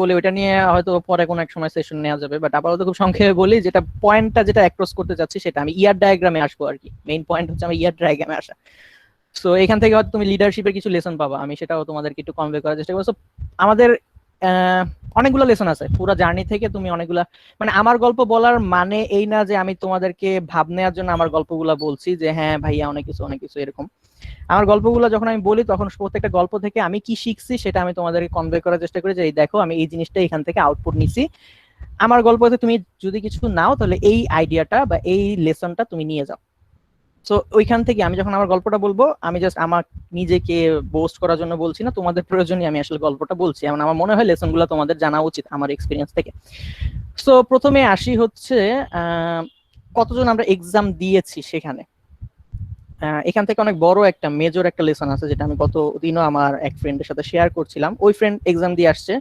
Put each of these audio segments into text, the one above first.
বলি, ওটা নিয়ে হয়তো পরে কোনো এক সময় সেশন নেওয়া যাবে, বাট আপাতত খুব সংক্ষেপে বলি, যেটা পয়েন্টটা যেটা অ্যাক্রস করতে চাচ্ছি সেটা আমি ইয়ার ডায়াগ্রামে আসবো আর কি। মেইন পয়েন্ট হচ্ছে আমি ইয়ার ডায়াগ্রামে আসা। সো এখান থেকে হয়তো তুমি লিডারশিপের কিছু লেসন পাবা, আমি সেটাও তোমাদেরকে একটু কনভে করার চেষ্টা করবো। আমাদের অনেকগুলো লেসন আছে পুরো জার্নি থেকে, তুমি অনেকগুলা, মানে আমার গল্প বলার মানে এই না যে আমি তোমাদেরকে ভাব নেওয়ার জন্য আমার গল্পগুলা বলছি যে হ্যাঁ ভাইয়া অনেক কিছু এরকম। আমার গল্পগুলো যখন আমি বলি তখন প্রত্যেকটা গল্প থেকে আমি কি শিখছি সেটা আমি তোমাদেরকে কনভে করার চেষ্টা করি, যে এই দেখো আমি এই জিনিসটা এখান থেকে আউটপুট নিছি। আমার গল্পতে তুমি যদি কিছু নাও তাহলে এই আইডিয়াটা বা এই লেসনটা তুমি নিয়ে যাও। সো ওইখান থেকে আমি যখন আমার গল্পটা বলবো, আমি জাস্ট আমার নিজেকে বোস্ট করার জন্য বলছি না, তোমাদের প্রয়োজনে আমি আসলে গল্পটা বলছি, এমন আমার মনে হয় লেসনগুলো তোমাদের জানা উচিত আমার এক্সপিরিয়েন্স থেকে। সো প্রথমে আসি হচ্ছে কতজন আমরা এক্সাম দিয়েছি সেখানে। এখান থেকে অনেক বড় একটা মেজর একটা লেসন আছে, যেটা আমি গত দিনও আমার এক ফ্রেন্ডের সাথে শেয়ার করছিলাম। ওই ফ্রেন্ড এক্সাম দিয়ে আসছে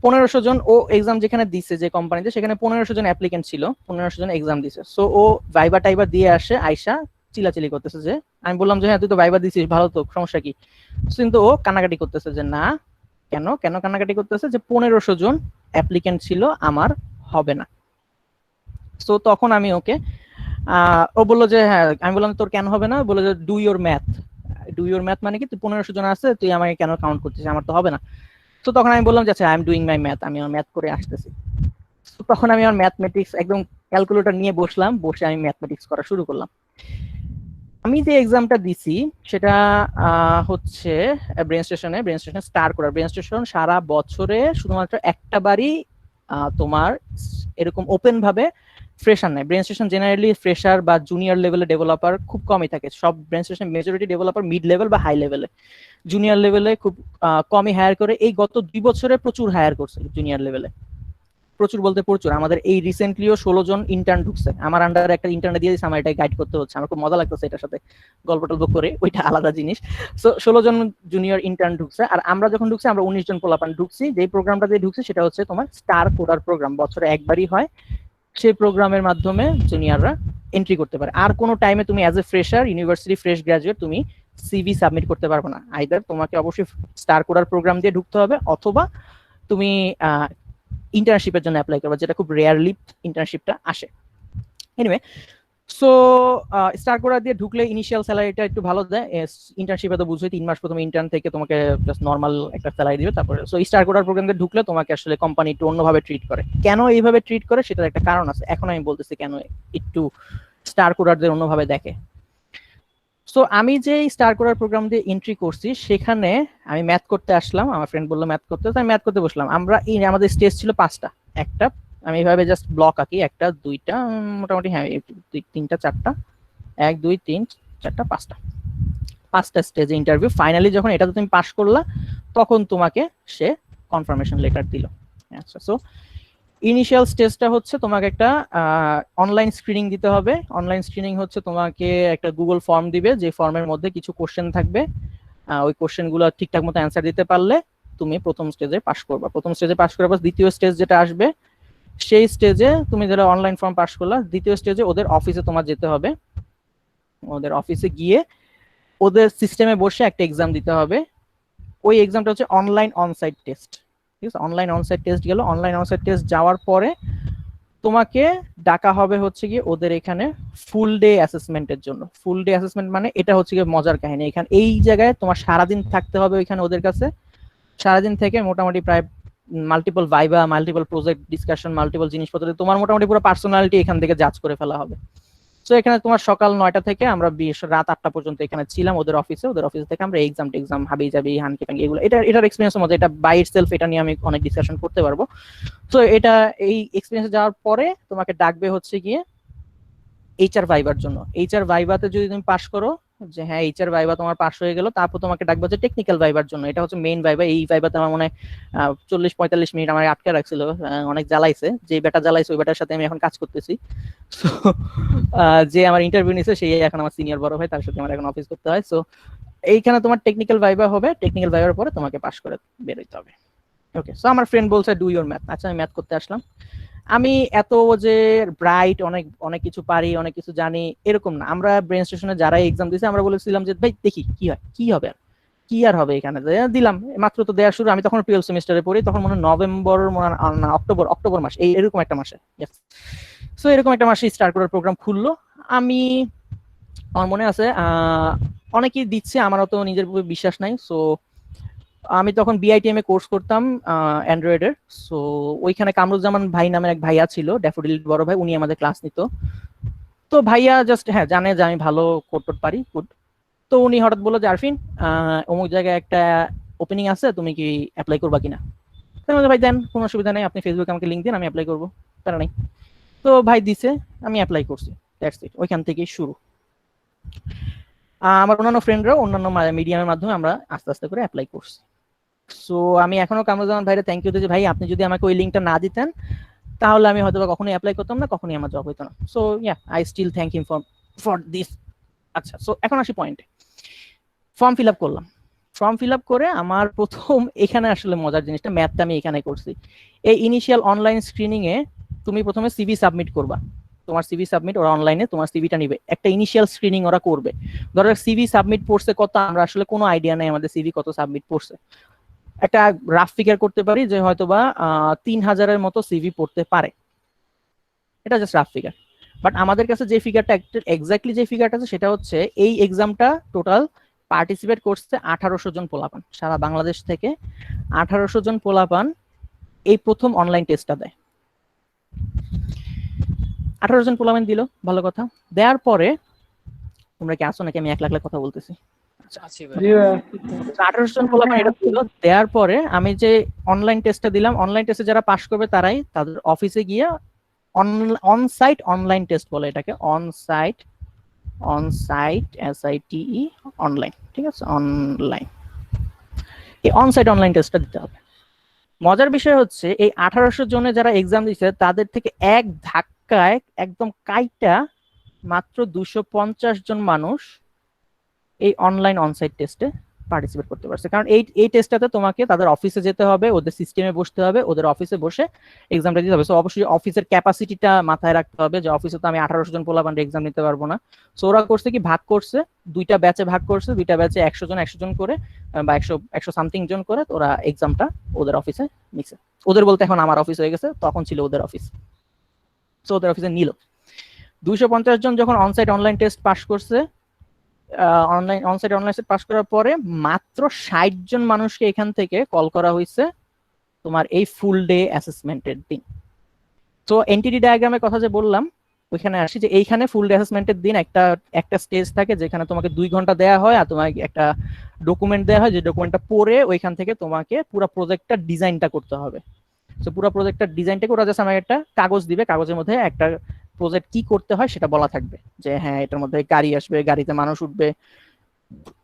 1500 জন। ও এক্সাম যেখানে দিছে যে কোম্পানিতে, সেখানে 1500 জন অ্যাপ্লিকেন্ট ছিল, 1500 জন এক্সাম দিছে। সো ও ভাইবা টাইবা দিয়ে আসে, আয়সা চিলাচিলি করতেছে যে, আমি বললাম যে হ্যাঁ তুই তো ভাইবা দিছিস, ভালো তো, সমস্যা কি? কিন্তু ও কান্নাকাটি করতেছে যে না, কেন কেন কান্নাকাটি করতেছে, যে 1500 জন অ্যাপ্লিকেন্ট ছিল, আমার হবে না। সো তখন আমি ওকে ও বললো যে হ্যাঁ, আমি বললাম তোর কেন হবে না? বললো যে do your math. Do your math মানে কি, তুই 1500 জন আছে, তুই আমাকে কেন কাউন্ট করতেছিস, আমার তো হবে না। তো তখন আমি বললাম যে আচ্ছা, I am doing my math, আমি আমার ম্যাথ করে আসতেছি। তো তখন আমি আমার ম্যাথমেটিক্স একদম ক্যালকুলেটর নিয়ে বসলাম, বসে আমি ম্যাথমেটিক্স করা শুরু করলাম। আমি যে এক্সামটা দিছি সেটা হচ্ছে ব্রেন স্টেশনে স্টার করার। ব্রেন স্টেশন সারা বছরে শুধুমাত্র একটা বারই তোমার এরকম ওপেন ভাবে ফ্রেশার নেয়। ব্রেন স্টেশন জেনারেলি ফ্রেশার বা জুনিয়র লেভেলে ডেভেলপার খুব কমই থাকে। সব brain station majority developer mid level বা হাই লেভেলে, জুনিয়র লেভেলে খুব কমই হায়ার করে। এই গত 2 বছরে প্রচুর হায়ার করছে জুনিয়র লেভেলে, প্রচুর বলতে প্রচুর। আমাদের এই রিসেন্টলিও 16 জন ইন্টার্ন ঢুকছে, আমার আন্ডারে একটা ইন্টার্ন দিয়ে দিয়েছে, আমার এটা গাইড করতে হচ্ছে, আমার খুব মজা লাগতেছে এটার সাথে গল্প টল্প করে, ওইটা আলাদা জিনিস। সো 16 জন জুনিয়র ইন্টার্ন ঢুকছে, আর আমরা যখন ঢুকছি আমরা 19 জন পোলাপান ঢুকছি। যেই প্রোগ্রামটা দিয়ে ঢুকছে সেটা হচ্ছে তোমার স্টার কোডার প্রোগ্রাম, বছরে একবারই হয়। সেই প্রোগ্রামের মাধ্যমে জুনিয়ররা এন্ট্রি করতে পারে। আর কোনো টাইমে তুমি as a fresher, university fresh graduate, তুমি সিভি সাবমিট করতে পারবে না। আইদার তোমাকে অবশ্যই স্টার কোডার প্রোগ্রাম দিয়ে ঢুকতে হবে, অথবা তুমি ইন্টার্নশিপের জন্য অ্যাপ্লাই করবা, যেটা খুব রেয়ারলি ইন্টার্নশিপটা আসে। এনিওয়ে, সো স্টার কোডার দিয়ে ঢুকলে ইনিশিয়াল স্যালারিটা একটু ভালো দেয়। ইন্টার্নশিপে তো বুঝছোই 3 মাস প্রথমে ইন্টার্ন থেকে তোমাকে জাস্ট নর্মাল একটা স্যালারি দিবে। তারপরে সো স্টার কোডার প্রোগ্রাম দিয়ে ঢুকলে তোমাকে আসলে কোম্পানি একটু অন্যভাবে ট্রিট করে। কেন এইভাবে ট্রিট করে সেটার একটা কারণ আছে, এখন আমি বলতেছি কেন একটু স্টার কোডারদের অন্যভাবে দেখে। সো আমি যে স্টার কোডার প্রোগ্রাম দিয়ে এন্ট্রি করছি সেখানে আমি ম্যাথ করতে আসলাম, আমার ফ্রেন্ড বললো ম্যাথ করতে, আমি ম্যাথ করতে বসলাম। আমরা আমাদের স্টেজ ছিল 5টা। একটা আমি এইভাবে জাস্ট ব্লক আঁকি, একটা দুইটা মোটামুটি, হ্যাঁ 3টা 4টা, 1 2 3 4টা 5টা স্টেজে ইন্টারভিউ। ফাইনালি যখন এটাতে তুমি পাস করলা তখন তোমাকে সে কনফার্মেশন লেটার দিল। আচ্ছা, সো ইনিশিয়াল স্টেজটা হচ্ছে তোমাকে একটা অনলাইন স্ক্রিনিং দিতে হবে। অনলাইন স্ক্রিনিং হচ্ছে তোমাকে একটা গুগল ফর্ম দিবে, যে ফর্মের মধ্যে কিছু কোশ্চেন থাকবে। ওই কোশ্চেনগুলো ঠিকঠাক মতো অ্যান্সার দিতে পারলে তুমি প্রথম স্টেজে পাস করবা। প্রথম স্টেজে পাস করার পর দ্বিতীয় স্টেজ যেটা আসবে, সেই স্টেজে তুমি যারা অনলাইন ফর্ম পাস করলা, দ্বিতীয় স্টেজে ওদের অফিসে তোমার যেতে হবে। ওদের অফিসে গিয়ে ওদের সিস্টেমে বসে একটা এক্সাম দিতে হবে। ওই এক্সামটা হচ্ছে অনলাইন অনসাইট টেস্ট। ঠিক আছে, অনলাইন অনসাইট টেস্ট গেল। অনলাইন অনসাইট টেস্ট যাওয়ার পরে তোমাকে ডাকা হবে হচ্ছে গিয়ে ওদের এখানে ফুল ডে অ্যাসেসমেন্টের জন্য। ফুল ডে অ্যাসেসমেন্ট মানে এটা হচ্ছে গিয়ে মজার কাহিনী। এখানে এই জায়গায় তোমার সারাদিন থাকতে হবে ওইখানে ওদের কাছে। সারাদিন থেকে মোটামুটি প্রায় multiple viva, multiple project discussion, multiple জিনিসপত্র, তোমার মোটামুটি পুরো পার্সোনালিটি এখান থেকে জাজ করে ফেলা হবে। তো এখানে তোমার সকাল 9টা থেকে আমরা রাত 8টা পর্যন্ত এখানে ছিলাম ওদের অফিসে। ওদের অফিস থেকে আমরা এক্সাম হাবি যাবি হানকি পাঙ্কি এগুলো, এটার এক্সপিরিয়েন্সের মধ্যে, এটা বাই ইটসেলফ এটা নিয়ে আমি অনেক ডিসকাশন করতে পারবো। তো এটা এই এক্সপিরিয়েন্স যাওয়ার পরে তোমাকে ডাকবে হচ্ছে গিয়ে এইচআর ভাইবার জন্য। এইচআর ভাইবাতে যদি তুমি পাস করো, যে হ্যাঁ এইচআর ভাইবা তোমার পাস হয়ে গেল, তারপর তোমাকে ডাকবে হচ্ছে টেকনিক্যাল ভাইবার জন্য। এটা হচ্ছে মেইন ভাইবা। এই ভাইবাতে আমার মনে হয় 40-45 মিনিট আমার আটকে রাখছিল, অনেক জ্বালাইছে। যে বেটা জ্বালাইছে ওই বেটার সাথে আমি এখন কাজ করতেছি। সো যে আমার ইন্টারভিউ নিছে সেই এখন আমার সিনিয়র বড় ভাই, তার সাথে আমার এখন অফিস করতে হয়। সো এইখানে তোমার টেকনিক্যাল ভাইবা হবে, টেকনিক্যাল ভাইবার পরে তোমাকে পাস করে বের হইতে হবে। ওকে, সো আমার ফ্রেন্ড বলছে ডু ইউর ম্যাথ। আচ্ছা, আমি ম্যাথ করতে আসলাম। আমি এত যে ব্রাইট, অনেক অনেক কিছু পারি, অনেক কিছু জানি এরকম না। আমরা ব্রেন স্টেশনে যারা এক্সাম দিয়েছে আমরা বলেছিলাম যে ভাই দেখি কি হয়, কি হবে, কি আর হবে এখানে, দিলাম মাত্র তো দেওয়া শুরু, আমি তখন 12 সেমিস্টারে পড়ি, তখন মনে হয় নভেম্বর না অক্টোবর মাস, এরকম একটা মাসে। সো এরকম একটা মাসে স্টার্ট করার প্রোগ্রাম খুললো। আমি, আমার মনে আছে অনেকেই দিচ্ছে, আমার অত নিজের উপর বিশ্বাস নাই। সো আমি তখন বিআইটিএম এ কোর্স করতাম অ্যান্ড্রয়েডের। সো ওইখানে কামরুজ্জামান ভাই নামের এক ভাইয়া ছিল, ড্যাফোডিল বড় ভাই, উনি আমাদের ক্লাস নিত। তো ভাইয়া জাস্ট হ্যাঁ জানে যে আমি ভালো কোড টোড পারি, গুড। তো উনি হঠাৎ বললো যে আরফিন অমুক জায়গায় একটা ওপেনিং আছে, তুমি কি অ্যাপ্লাই করবা কিনা? ভাই দেন, কোনো অসুবিধা নেই, আপনি ফেসবুকে আমাকে লিঙ্ক দিন, আমি অ্যাপ্লাই করবো, তারা নাই। তো ভাই দিছে, আমি অ্যাপ্লাই করছি, দ্যাটস ইট, ওইখান থেকেই শুরু। আমার অন্যান্য ফ্রেন্ডরা অন্যান্য মিডিয়ামের মাধ্যমে আমরা আস্তে আস্তে করে অ্যাপ্লাই করছি। সো আমি এখনো কামরুজ্জামান ভাইরে থ্যাংক ইউ দিচ্ছি, ভাই আপনি যদি আমাকে ওই লিঙ্কটা না দিতেন তাহলে আমি হয়তো কখনোই অ্যাপ্লাই করতাম না, কখনোই আমার জব হইতো না। So yeah, I still thank him for this. আচ্ছা, সো এখন আসি পয়েন্টে। ফর্ম ফিল আপ করলাম, ফর্ম ফিল আপ করে আমার প্রথম এখানে আসলে মজার জিনিসটা, ম্যাথটা আমি এখানে করছি। এই ইনিশিয়াল অনলাইন স্ক্রিনিং এ তুমি প্রথমে সিভি সাবমিট করবা, তোমার সিভি সাবমিট, ওরা অনলাইনে তোমার সিভিটা নিবে, একটা ইনিশিয়াল স্ক্রিনিং ওরা করবে। ধরো সিভি সাবমিট পড়ছে কত, আমরা আসলে কোনো আইডিয়া নেই আমাদের সিভি কত সাবমিট পড়ছে। একটা রাফ ফিগার করতে পারি যে হয়তোবা 3000-এর মতো সিভি পড়তে পারে, এটা জাস্ট রাফ ফিগার। বাট আমাদের কাছে যে ফিগারটা এক্স্যাক্টলি যে ফিগারটা আছে সেটা হচ্ছে এই এক্সামটা টোটাল পার্টিসিপেট করছে 1800 জন পোলাপান, সারা বাংলাদেশ থেকে 1800 জন পোলাপান এই প্রথম অনলাইন টেস্টটা দেয়। 18 জন পোলাপান দিল, ভালো কথা। দেওয়ার পরে তোমরা কি আসো নাকি আমি এক লাখ কথা বলতেছি? 1800 জন পোলাপান এটা দিল, দেওয়ার পরে আমি যে অনলাইন টেস্টটা দিলাম, অনলাইন টেস্টে যারা পাস করবে তারাই তাদের অফিসে গিয়ে অন সাইট অনলাইন টেস্ট বলে এটাকে, অন সাইট SITE অনলাইন, ঠিক আছে, অনলাইন, এই অন সাইট অনলাইন টেস্টটা দিতে হবে। মজার বিষয় হচ্ছে এই 1800 জনে যারা এক্সাম দিচ্ছে তাদের থেকে এক ধাক্কায় একদম কাইটা মাত্র 250 জন মানুষ এই অনলাইন অনসাইট টেস্টে পার্টিসিপেট করতে পারছে। কারণ এই টেস্টটাতে তোমাকে তাদের অফিসে যেতে হবে, ওদের সিস্টেমে বসতে হবে, ওদের অফিসে বসে এক্সামটা দিতে হবে। সো অবশ্যই অফিসের ক্যাপাসিটিটা মাথায় রাখতে হবে যে অফিসে তো আমি 1800 জন পোলাপান এক্সাম নিতে পারবো না। সো ওরা করছে কি, ভাগ করছে, দুইটা ব্যাচে ভাগ করছে, দুইটা ব্যাচে 100 জন করে বা 100 সামথিং জন করে ওরা এক্সামটা ওদের অফিসে নিছে। ওদের বলতে এখন আমার অফিস হয়ে গেছে, তখন ছিল ওদের অফিস। সো ওদের অফিসে নিল। 250 জন যখন অনসাইট অনলাইন টেস্ট পাস করছে, অনসাইট অনলাইন পাস করার পরে মাত্র 60 জন মানুষকে এখান থেকে কল করা হয়েছে তোমার এই ফুল ডে অ্যাসেসমেন্টের দিন। তো এনটিটি ডায়াগ্রামের কথা যে বললাম, ওইখানে আসি যে এইখানে ফুল ডে অ্যাসেসমেন্টের দিন একটা স্টেজ থাকে যেখানে তোমাকে 2 ঘন্টা দেওয়া হয় আর তোমাকে একটা ডকুমেন্ট দেওয়া হয়, যে ডকুমেন্টটা পড়ে ওইখান থেকে তোমাকে পুরো প্রজেক্টটা ডিজাইনটা করতে হবে। তো পুরো প্রজেক্টটার ডিজাইনটা করে জাস্ট আমাকে একটা কাগজ দিবে, কাগজের মধ্যে একটা প্রজেক্ট কি করতে হয় সেটা বলা থাকবে, যে হ্যাঁ এটার মধ্যে গাড়ি আসবে, গাড়িতে মানুষ উঠবে,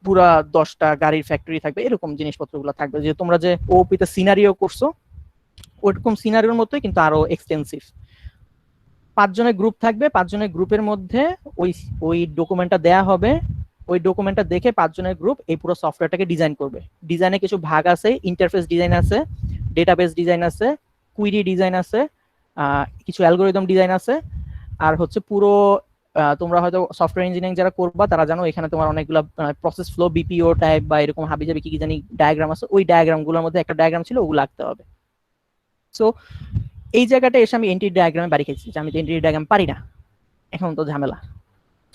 পুরা 10টা গাড়ির ফ্যাক্টরি থাকবে, এরকম জিনিসপত্রগুলো থাকবে। যে তোমরা যে ওপিতে সিনারিও করছো ওইরকম সিনারিওর মতোই কিন্তু আরো এক্সটেন্সিভ। 5 জনের গ্রুপ থাকবে, 5 জনের গ্রুপের মধ্যে ওই ডকুমেন্টটা দেয়া হবে, ওই ডকুমেন্টটা দেখে 5 জনের গ্রুপ এই পুরো সফটওয়্যারটাকে ডিজাইন করবে। ডিজাইনে কিছু ভাগ আছে, ইন্টারফেস ডিজাইন আছে, ডেটাবেস ডিজাইন আছে, কুইরি ডিজাইন আছে, কিছু অ্যালগোরিদম ডিজাইন আছে, আর হচ্ছে পুরো তোমরা হয়তো সফটওয়্যার ইঞ্জিনিয়ারিং যারা করবা তারা জানো এখানে তোমার অনেকগুলো প্রসেস ফ্লো, বিপিও টাইপ বা এরকম হাবিজাবি কি জানি ডায়াগ্রাম আছে, ওই ডায়াগ্রামগুলোর মধ্যে একটা ডায়াগ্রাম ছিল, ওগুলো আঁকতে হবে। সো এই জায়গাটা এসে আমি এনটিটি ডায়াগ্রামে বাড়ি খেয়েছি, আমি তো এনটিটি ডায়াগ্রাম পারি না, এখন তো ঝামেলা।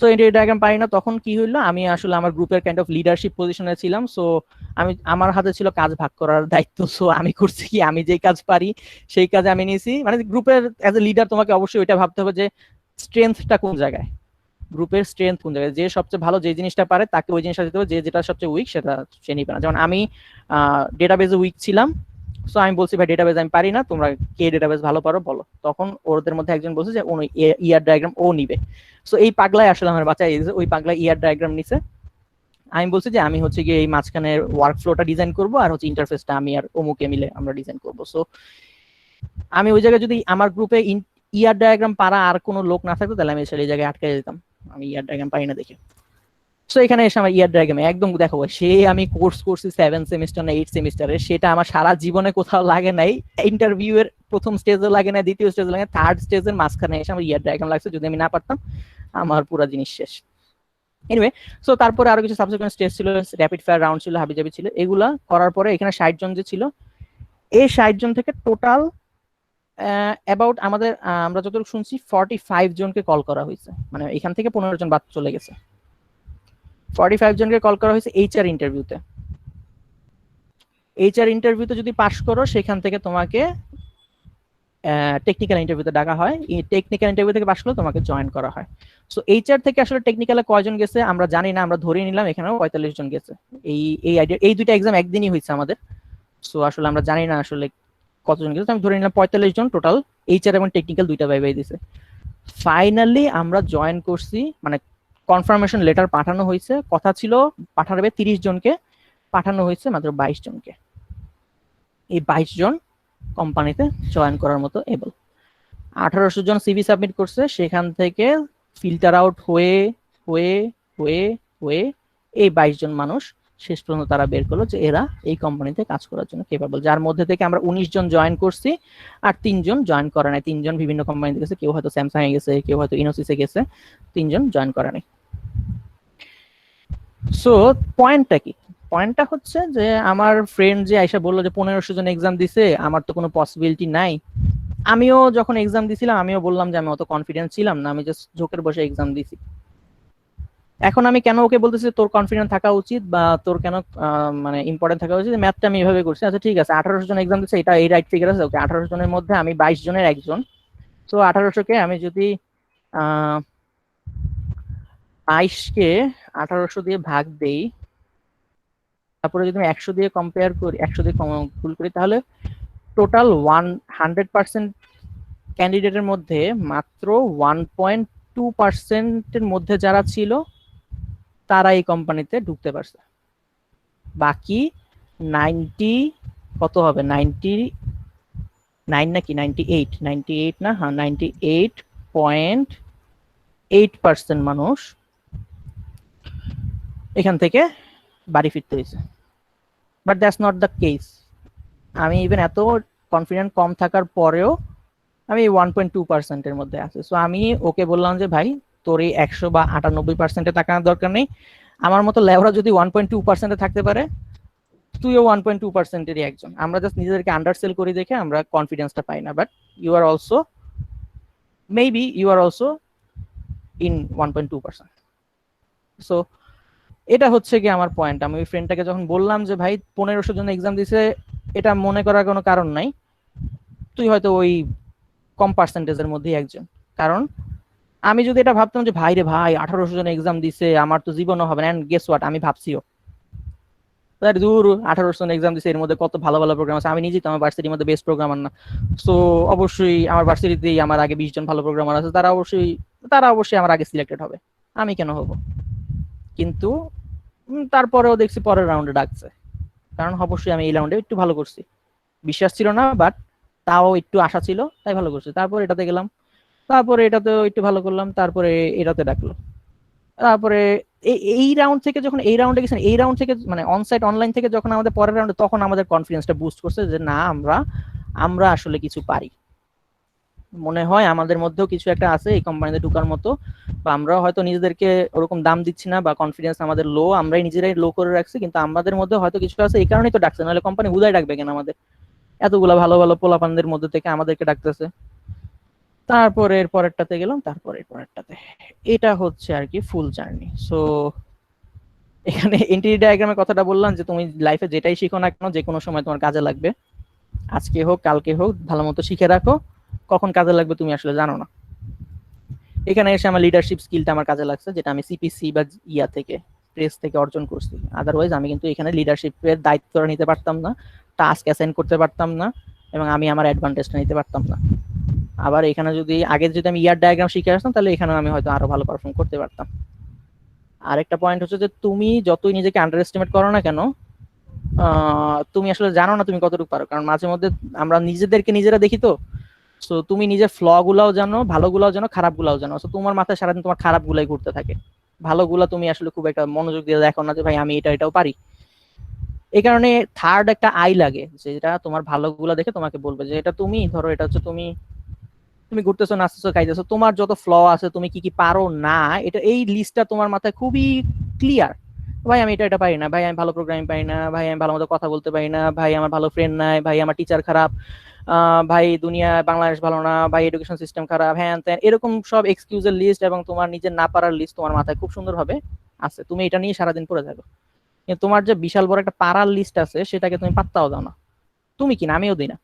তো এনটিটি ডায়াগ্রাম পারি না, তখন কি হইলো, আমি আসলে আমার গ্রুপের কাইন্ড অফ লিডারশিপ পজিশনে ছিলাম। সো আমার হাতে ছিল কাজ ভাগ করার দায়িত্ব। সো আমি করছি কি, আমি যেই কাজ পারি সেই কাজে আমি নিয়েছি। মানে গ্রুপের অ্যাজ এ লিডার তোমাকে অবশ্যই ওইটা ভাবতে হবে যে স্ট্রেংথটা কোন জায়গায়, গ্রুপের স্ট্রেংথ কোন জায়গায়, যে সবচেয়ে ভালো যে জিনিসটা পারে তাকে ওই জিনিসটা দিতে হবে, যেটা সবচেয়ে উইক সেটা সে নিবে না। যেমন আমি ডেটাবেজে উইক ছিলাম, সো আমি বলছি ভাই ডেটাবেজ আমি পারি না, তোমরা কে ডেটাবেজ ভালো পারো বলো। তখন ওদের মধ্যে একজন বলছে যে ইয়ার ডায়াগ্রাম ও নিবে। সো এই পাগলাই আসলে আমার বাচ্চা, ওই পাগলা ইয়ার ডায়াগ্রাম নিছে। আমি বলছি যে আমি হচ্ছে গিয়ে এই মাঝখানের ওয়ার্ক ফ্লোটা ডিজাইন করবো, আর হচ্ছে ইন্টারফেসটা আমি আর অমুকে মিলে আমরা ডিজাইন করবো। সো আমি ওই জায়গায় যদি আমার গ্রুপে ইয়ার ডায়াগ্রাম পারা আর কোনো লোক না থাকতো তাহলে আমি এই জায়গায় আটকে যেতাম, আমি ইয়ার ডায়াগ্রাম পারি না দেখে। সো এখানে এসে আমার ইয়ার ডায়াগ্রামে একদম দেখো, সে আমি কোর্স করছি 7 সেমিস্টার না 8 সেমিস্টারে, সেটা আমার সারা জীবনে কোথাও লাগে নাই। ইন্টারভিউ এর প্রথম স্টেজে লাগে না, দ্বিতীয় স্টেজে লাগে, থার্ড স্টেজের মাঝখানে এসে আমার ইয়ার ডায়াগ্রাম লাগছে। যদি আমি না পারতাম আমার পুরো জিনিস শেষ। এনিওয়ে, সো তারপরে আরো কিছু সাবসিকুয়েন্ট স্টেজ ছিল, র্যাপিড ফায়ার রাউন্ড ছিল, হাবিজাবি ছিল, এগুলা করার পরে এখানে 60 জন যে ছিল, এই 60 জন থেকে টোটাল অ্যাবাউট আমাদের আমরা যতটুকু শুনছি 45 জনকে কল করা হয়েছে, মানে এখান থেকে 15 জন বাদ চলে গেছে। 45 জনকে কল করা হয়েছে এইচআর ইন্টারভিউতে। এইচআর ইন্টারভিউতে যদি পাস করো সেখান থেকে তোমাকে টেকনিক্যাল ইন্টারভিউতে ডাকা হয়, এই টেকনিক্যাল ইন্টারভিউ থেকে পাস করলে তোমাকে জয়েন করা হয়। সো এইচআর থেকে আসলে টেকনিক্যালে কয়জন গেছে আমরা জানি না, আমরা ধরে নিলাম এখানেও 45 জন গেছে। এই এই আইডিয়া, এই দুইটা এক্সাম একদিনই হয়েছে আমাদের, সো আসলে আমরা জানি না আসলে কতজন গেছে, আমি ধরে নিলাম 45 জন টোটাল, এইচআর এবং টেকনিক্যাল দুইটা ভাই দিছে। ফাইনালি আমরা জয়েন করছি, মানে কনফার্মেশন লেটার পাঠানো হয়েছে, কথা ছিল পাঠাবে 30 জনকে, পাঠানো হয়েছে মাত্র 22 জনকে। এই 22 জন কোম্পানিতে জয়েন করার মতো এবল। 1800 জন সিভি সাবমিট করছে, সেখান থেকে ফিল্টার আউট হয়ে হয়ে হয়ে হয়ে এই 22 জন মানুষ শেষ পর্যন্ত তারা বের করলো যে এরা এই কোম্পানিতে কাজ করার জন্য কেপাবল, যার মধ্যে থেকে আমরা 19 জন জয়েন করছি আর 3 জন জয়েন করে নাই। 3 জন বিভিন্ন কোম্পানিতে গেছে, কেউ হয়তো স্যামসাং এ গেছে, কেউ হয়তো ইনোসিসে গেছে, 3 জন জয়েন করে নাই। সো পয়েন্টটা কি? পয়েন্টটা হচ্ছে যে আমার ফ্রেন্ড যে আইসা বললো যে 1500 জন এক্সাম দিছে, আমার তো কোনো পসিবিলিটি নাই। আমিও যখন এক্সাম দিছিলাম আমিও বললাম যে আমি অত কনফিডেন্স ছিলাম না, আমি জাস্ট ঝোঁকের বসে এক্সাম দিছি। এখন আমি কেন ওকে বলতেছি তোর কনফিডেন্ট থাকা উচিত বা তোর কেন মানে ইম্পর্টেন্ট থাকা উচিত, ম্যাথটা আমি এভাবে করছি। আচ্ছা ঠিক আছে, 1800 জন এক্সাম দিচ্ছে, এটা এই রাইট ফিগার আছে, ওকে 1800 জনের মধ্যে আমি 22 জনের একজন। তো 1800 কে আমি যদি 22 কে 1800 দিয়ে ভাগ দেই, তারপরে যদি আমি 100 দিয়ে কম্পেয়ার করি, 100 দিয়ে গুণ করি, তাহলে টোটাল 100% ক্যান্ডিডেটের মধ্যে মাত্র 1.2%-এর মধ্যে যারা ছিল তারা এই কোম্পানিতে ঢুকতে পারছে। বাকি 90 কত হবে, 99 নাকি 98 না, হ্যাঁ 98.8% মানুষ এখান থেকে বাড়ি ফিরতে হয়েছে। But that's not the case. আমি ইভেন এত কনফিডেন্ট কম থাকার পরেও আমি 1.2%-এর মধ্যে আছি। সো আমি ওকে বললাম যে ভাই তোর এই 100 বা 98%-এ টাকার দরকার নেই, আমার মতো লেবরা যদি 1.2%-এ থাকতে পারে তুইও 1.2%-এরই একজন। আমরা জাস্ট নিজেদেরকে আন্ডারসেল করি দেখে আমরা কনফিডেন্সটা পাই না, but you are also maybe you are also in 1.2%। So এটা হচ্ছে কি আমার পয়েন্ট। আমি ওই ফ্রেন্ডটাকে যখন বললাম যে ভাই 1500 জন এক্সাম দিছে, এটা মনে করার কোনো কারণ নাই, তুই হয়তো ওই কম পার্সেন্টেজের মধ্যেই একজন। কারণ আমি যদি এটা ভাবতাম যে ভাই রে ভাই 1800 জন এক্সাম দিছে, আমার তো জীবনও হবে না, এন্ড গেস হোয়াট, আমি ভাবছিও দূর 1800 জন এক্সাম দিছে, এর মধ্যে কত ভালো ভালো প্রোগ্রাম আছে, আমি নিজেই তো আমার ভার্সিটির মধ্যে বেস্ট প্রোগ্রামার না, সো অবশ্যই আমার ভার্সিটিতেই আমার আগে 20 জন ভালো প্রোগ্রামার আছে, তারা অবশ্যই আমার আগে সিলেক্টেড হবে, আমি কেন হব? কিন্তু তারপরেও দেখছি পরের রাউন্ডে ডাকছে, কারণ অবশ্যই আমি এই রাউন্ডে একটু ভালো করছি। বিশ্বাস ছিল না, বাট তাও একটু আশা ছিল, তাই ভালো করছি। তারপর এটাতে গেলাম, তারপরে এটাতেও একটু ভালো করলাম, তারপরে এটাতে ডাকলো। তারপরে এই রাউন্ড থেকে যখন এই রাউন্ডে গেছেন, এই রাউন্ড থেকে মানে অনসাইট অনলাইন থেকে যখন আমাদের পরের রাউন্ডে, তখন আমাদের কনফিডেন্সটা বুস্ট করছে যে না, আমরা আসলে কিছু পারি, মনে হয় আমাদের মধ্যেও কিছু একটা আছে এই কোম্পানিতে ঢুকার মতো, বা আমরাও হয়তো নিজেদেরকে ওরকম দাম দিচ্ছি না, বা কনফিডেন্স আমাদের লো, আমরাই নিজেরাই লো করে রাখছি, কিন্তু আমাদের মধ্যে হয়তো কিছু আছে, এই কারণেই তো ডাকছে, নাহলে কোম্পানি হুদায় ডাকবে কেন আমাদের? এতগুলা ভালো ভালো পোলাপানদের মধ্যে থেকে আমাদেরকে ডাকতেছে। তারপরে এর পরেরটাতে গেলাম, তারপরে এর পরেরটাতে, এটা হচ্ছে আর কি ফুল জার্নি। সো এখানে এন্ট্রি ডায়াগ্রামের কথাটা বললাম যে তুমি লাইফে যেটাই শিখো না কেন, যে কোনো সময় তোমার কাজে লাগবে, আজকে হোক কালকে হোক ভালো মতো শিখে রাখো, কখন কাজে লাগবে তুমি আসলে জানো না। এখানে এসে আমার লিডারশিপ স্কিলটা আমার কাজে লাগছে, যেটা আমি সিপিসি বা থেকে প্রেস থেকে অর্জন করছি। আদারওয়াইজ আমি কিন্তু এখানে লিডারশিপের দায়িত্বটা নিতে পারতাম না, টাস্ক অ্যাসাইন করতে পারতাম না, এবং আমি আমার অ্যাডভান্টেজটা নিতে পারতাম না। আবার এখানে যদি আগে যদি আমি ইয়ার ডায়াগ্রাম শিখে আসতাম, তাহলে এখানে আমি হয়তো আরো ভালো পারফর্ম করতে পারতাম। আরেকটা পয়েন্ট হচ্ছে যে তুমি যতই নিজেকে আন্ডার এস্টিমেট করো না কেন, তুমি আসলে জানো না তুমি কতটুকু পারো, কারণ মাঝে মধ্যে আমরা নিজেদেরকে নিজেরা দেখি তো। সো তুমি নিজের ফ্ল গুলাও জানো, ভালো গুলাও জানো, খারাপ গুলাও জানো। সো তোমার মাথায় সারাদিন তোমার খারাপ গুলাই ঘুরতে থাকে, ভালো গুলা তুমি আসলে খুব একটা মনোযোগ দিয়ে দেখো না যে ভাই আমি এটাও পারি। এই কারণে থার্ড একটা আই লাগে, যেটা তোমার ভালো গুলা দেখে তোমাকে বলবে যে এটা তুমি, ধরো এটা হচ্ছে তুমি তুমি ঘুরতেছো, নাচতেছো, খাইতেছো, তোমার যত ফ্ল আছে, তুমি কি কি পারো না, এটা এই লিস্টটা তোমার মাথায় খুবই ক্লিয়ার। ভাই আমি এটা পারি না, ভাই আমি ভালো প্রোগ্রামিং পারি না, ভাই আমি ভালো মতো কথা বলতে পারি না, ভাই আমার ভালো ফ্রেন্ড নাই, ভাই আমার টিচার খারাপ, ভাই দুনিয়া বাংলাদেশ ভালো না, ভাই এডুকেশন সিস্টেম খারাপ, হ্যাঁ ত্যান, এরকম সব এক্সকিউজের লিস্ট এবং তোমার নিজের না পারার লিস্ট তোমার মাথায় খুব সুন্দরভাবে আছে। তুমি এটা নিয়ে সারাদিন পড়ে থাকো, কিন্তু তোমার যে বিশাল বড় একটা পারার লিস্ট আছে সেটাকে তুমি পাত্তাও দাও না। তুমি কি না, আমিও দিই না।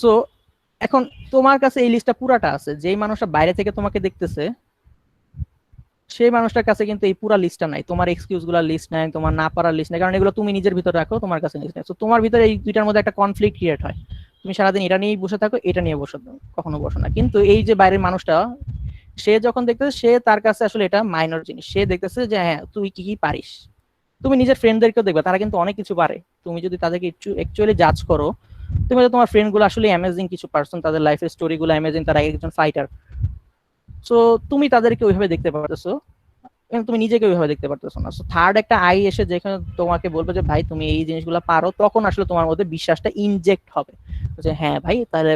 সো এখন তোমার কাছে এই লিস্টটা পুরাটা আছে, যেই মানুষটা বাইরে থেকে তোমাকে দেখতেছে সেই মানুষটার কাছে কিন্তু এই পুরা লিস্টটা নাই, তোমার এক্সকিউজ গুলার লিস্ট নাই, তোমার না পারার লিস্ট নাই, কারণ এগুলো তুমি নিজের ভিতরে রাখো, তোমার কাছে লিস্ট নাই। তো তোমার ভিতরে এই দুইটার মধ্যে একটা কনফ্লিক্ট ক্রিয়েট হয়, তুমি সারাদিন এটা নিয়েই বসে থাকো, এটা নিয়ে বসে কখনো বসো না। কিন্তু এই যে বাইরের মানুষটা, সে যখন দেখতেছে, সে তার কাছে আসলে এটা মাইনর জিনিস, সে দেখতেছে যে হ্যাঁ তুই কি কি পারিস। তুমি নিজের ফ্রেন্ডদেরকেও দেখবে, তারা কিন্তু অনেক কিছু পারে, তুমি যদি তাদেরকে একটু অ্যাকচুয়ালি জাজ করো, তুমি হয়তো তোমার ফ্রেন্ড গুলো আসলে অ্যামেজিং কিছু পারসন, তাদের লাইফের স্টোরি গুলো অ্যামেজিং, তারা একজন ফাইটার। সো তুমি তাদেরকে ওইভাবে দেখতে পারতেছো, কিন্তু তুমি নিজেকে ওইভাবে দেখতে পারতেছো না। সো থার্ড একটা আই এসে যেখানে তোমাকে বলবে যে ভাই তুমি এই জিনিসগুলো পারো, তখন আসলে তোমার মধ্যে বিশ্বাসটা ইনজেক্ট হবে যে হ্যাঁ ভাই, তাহলে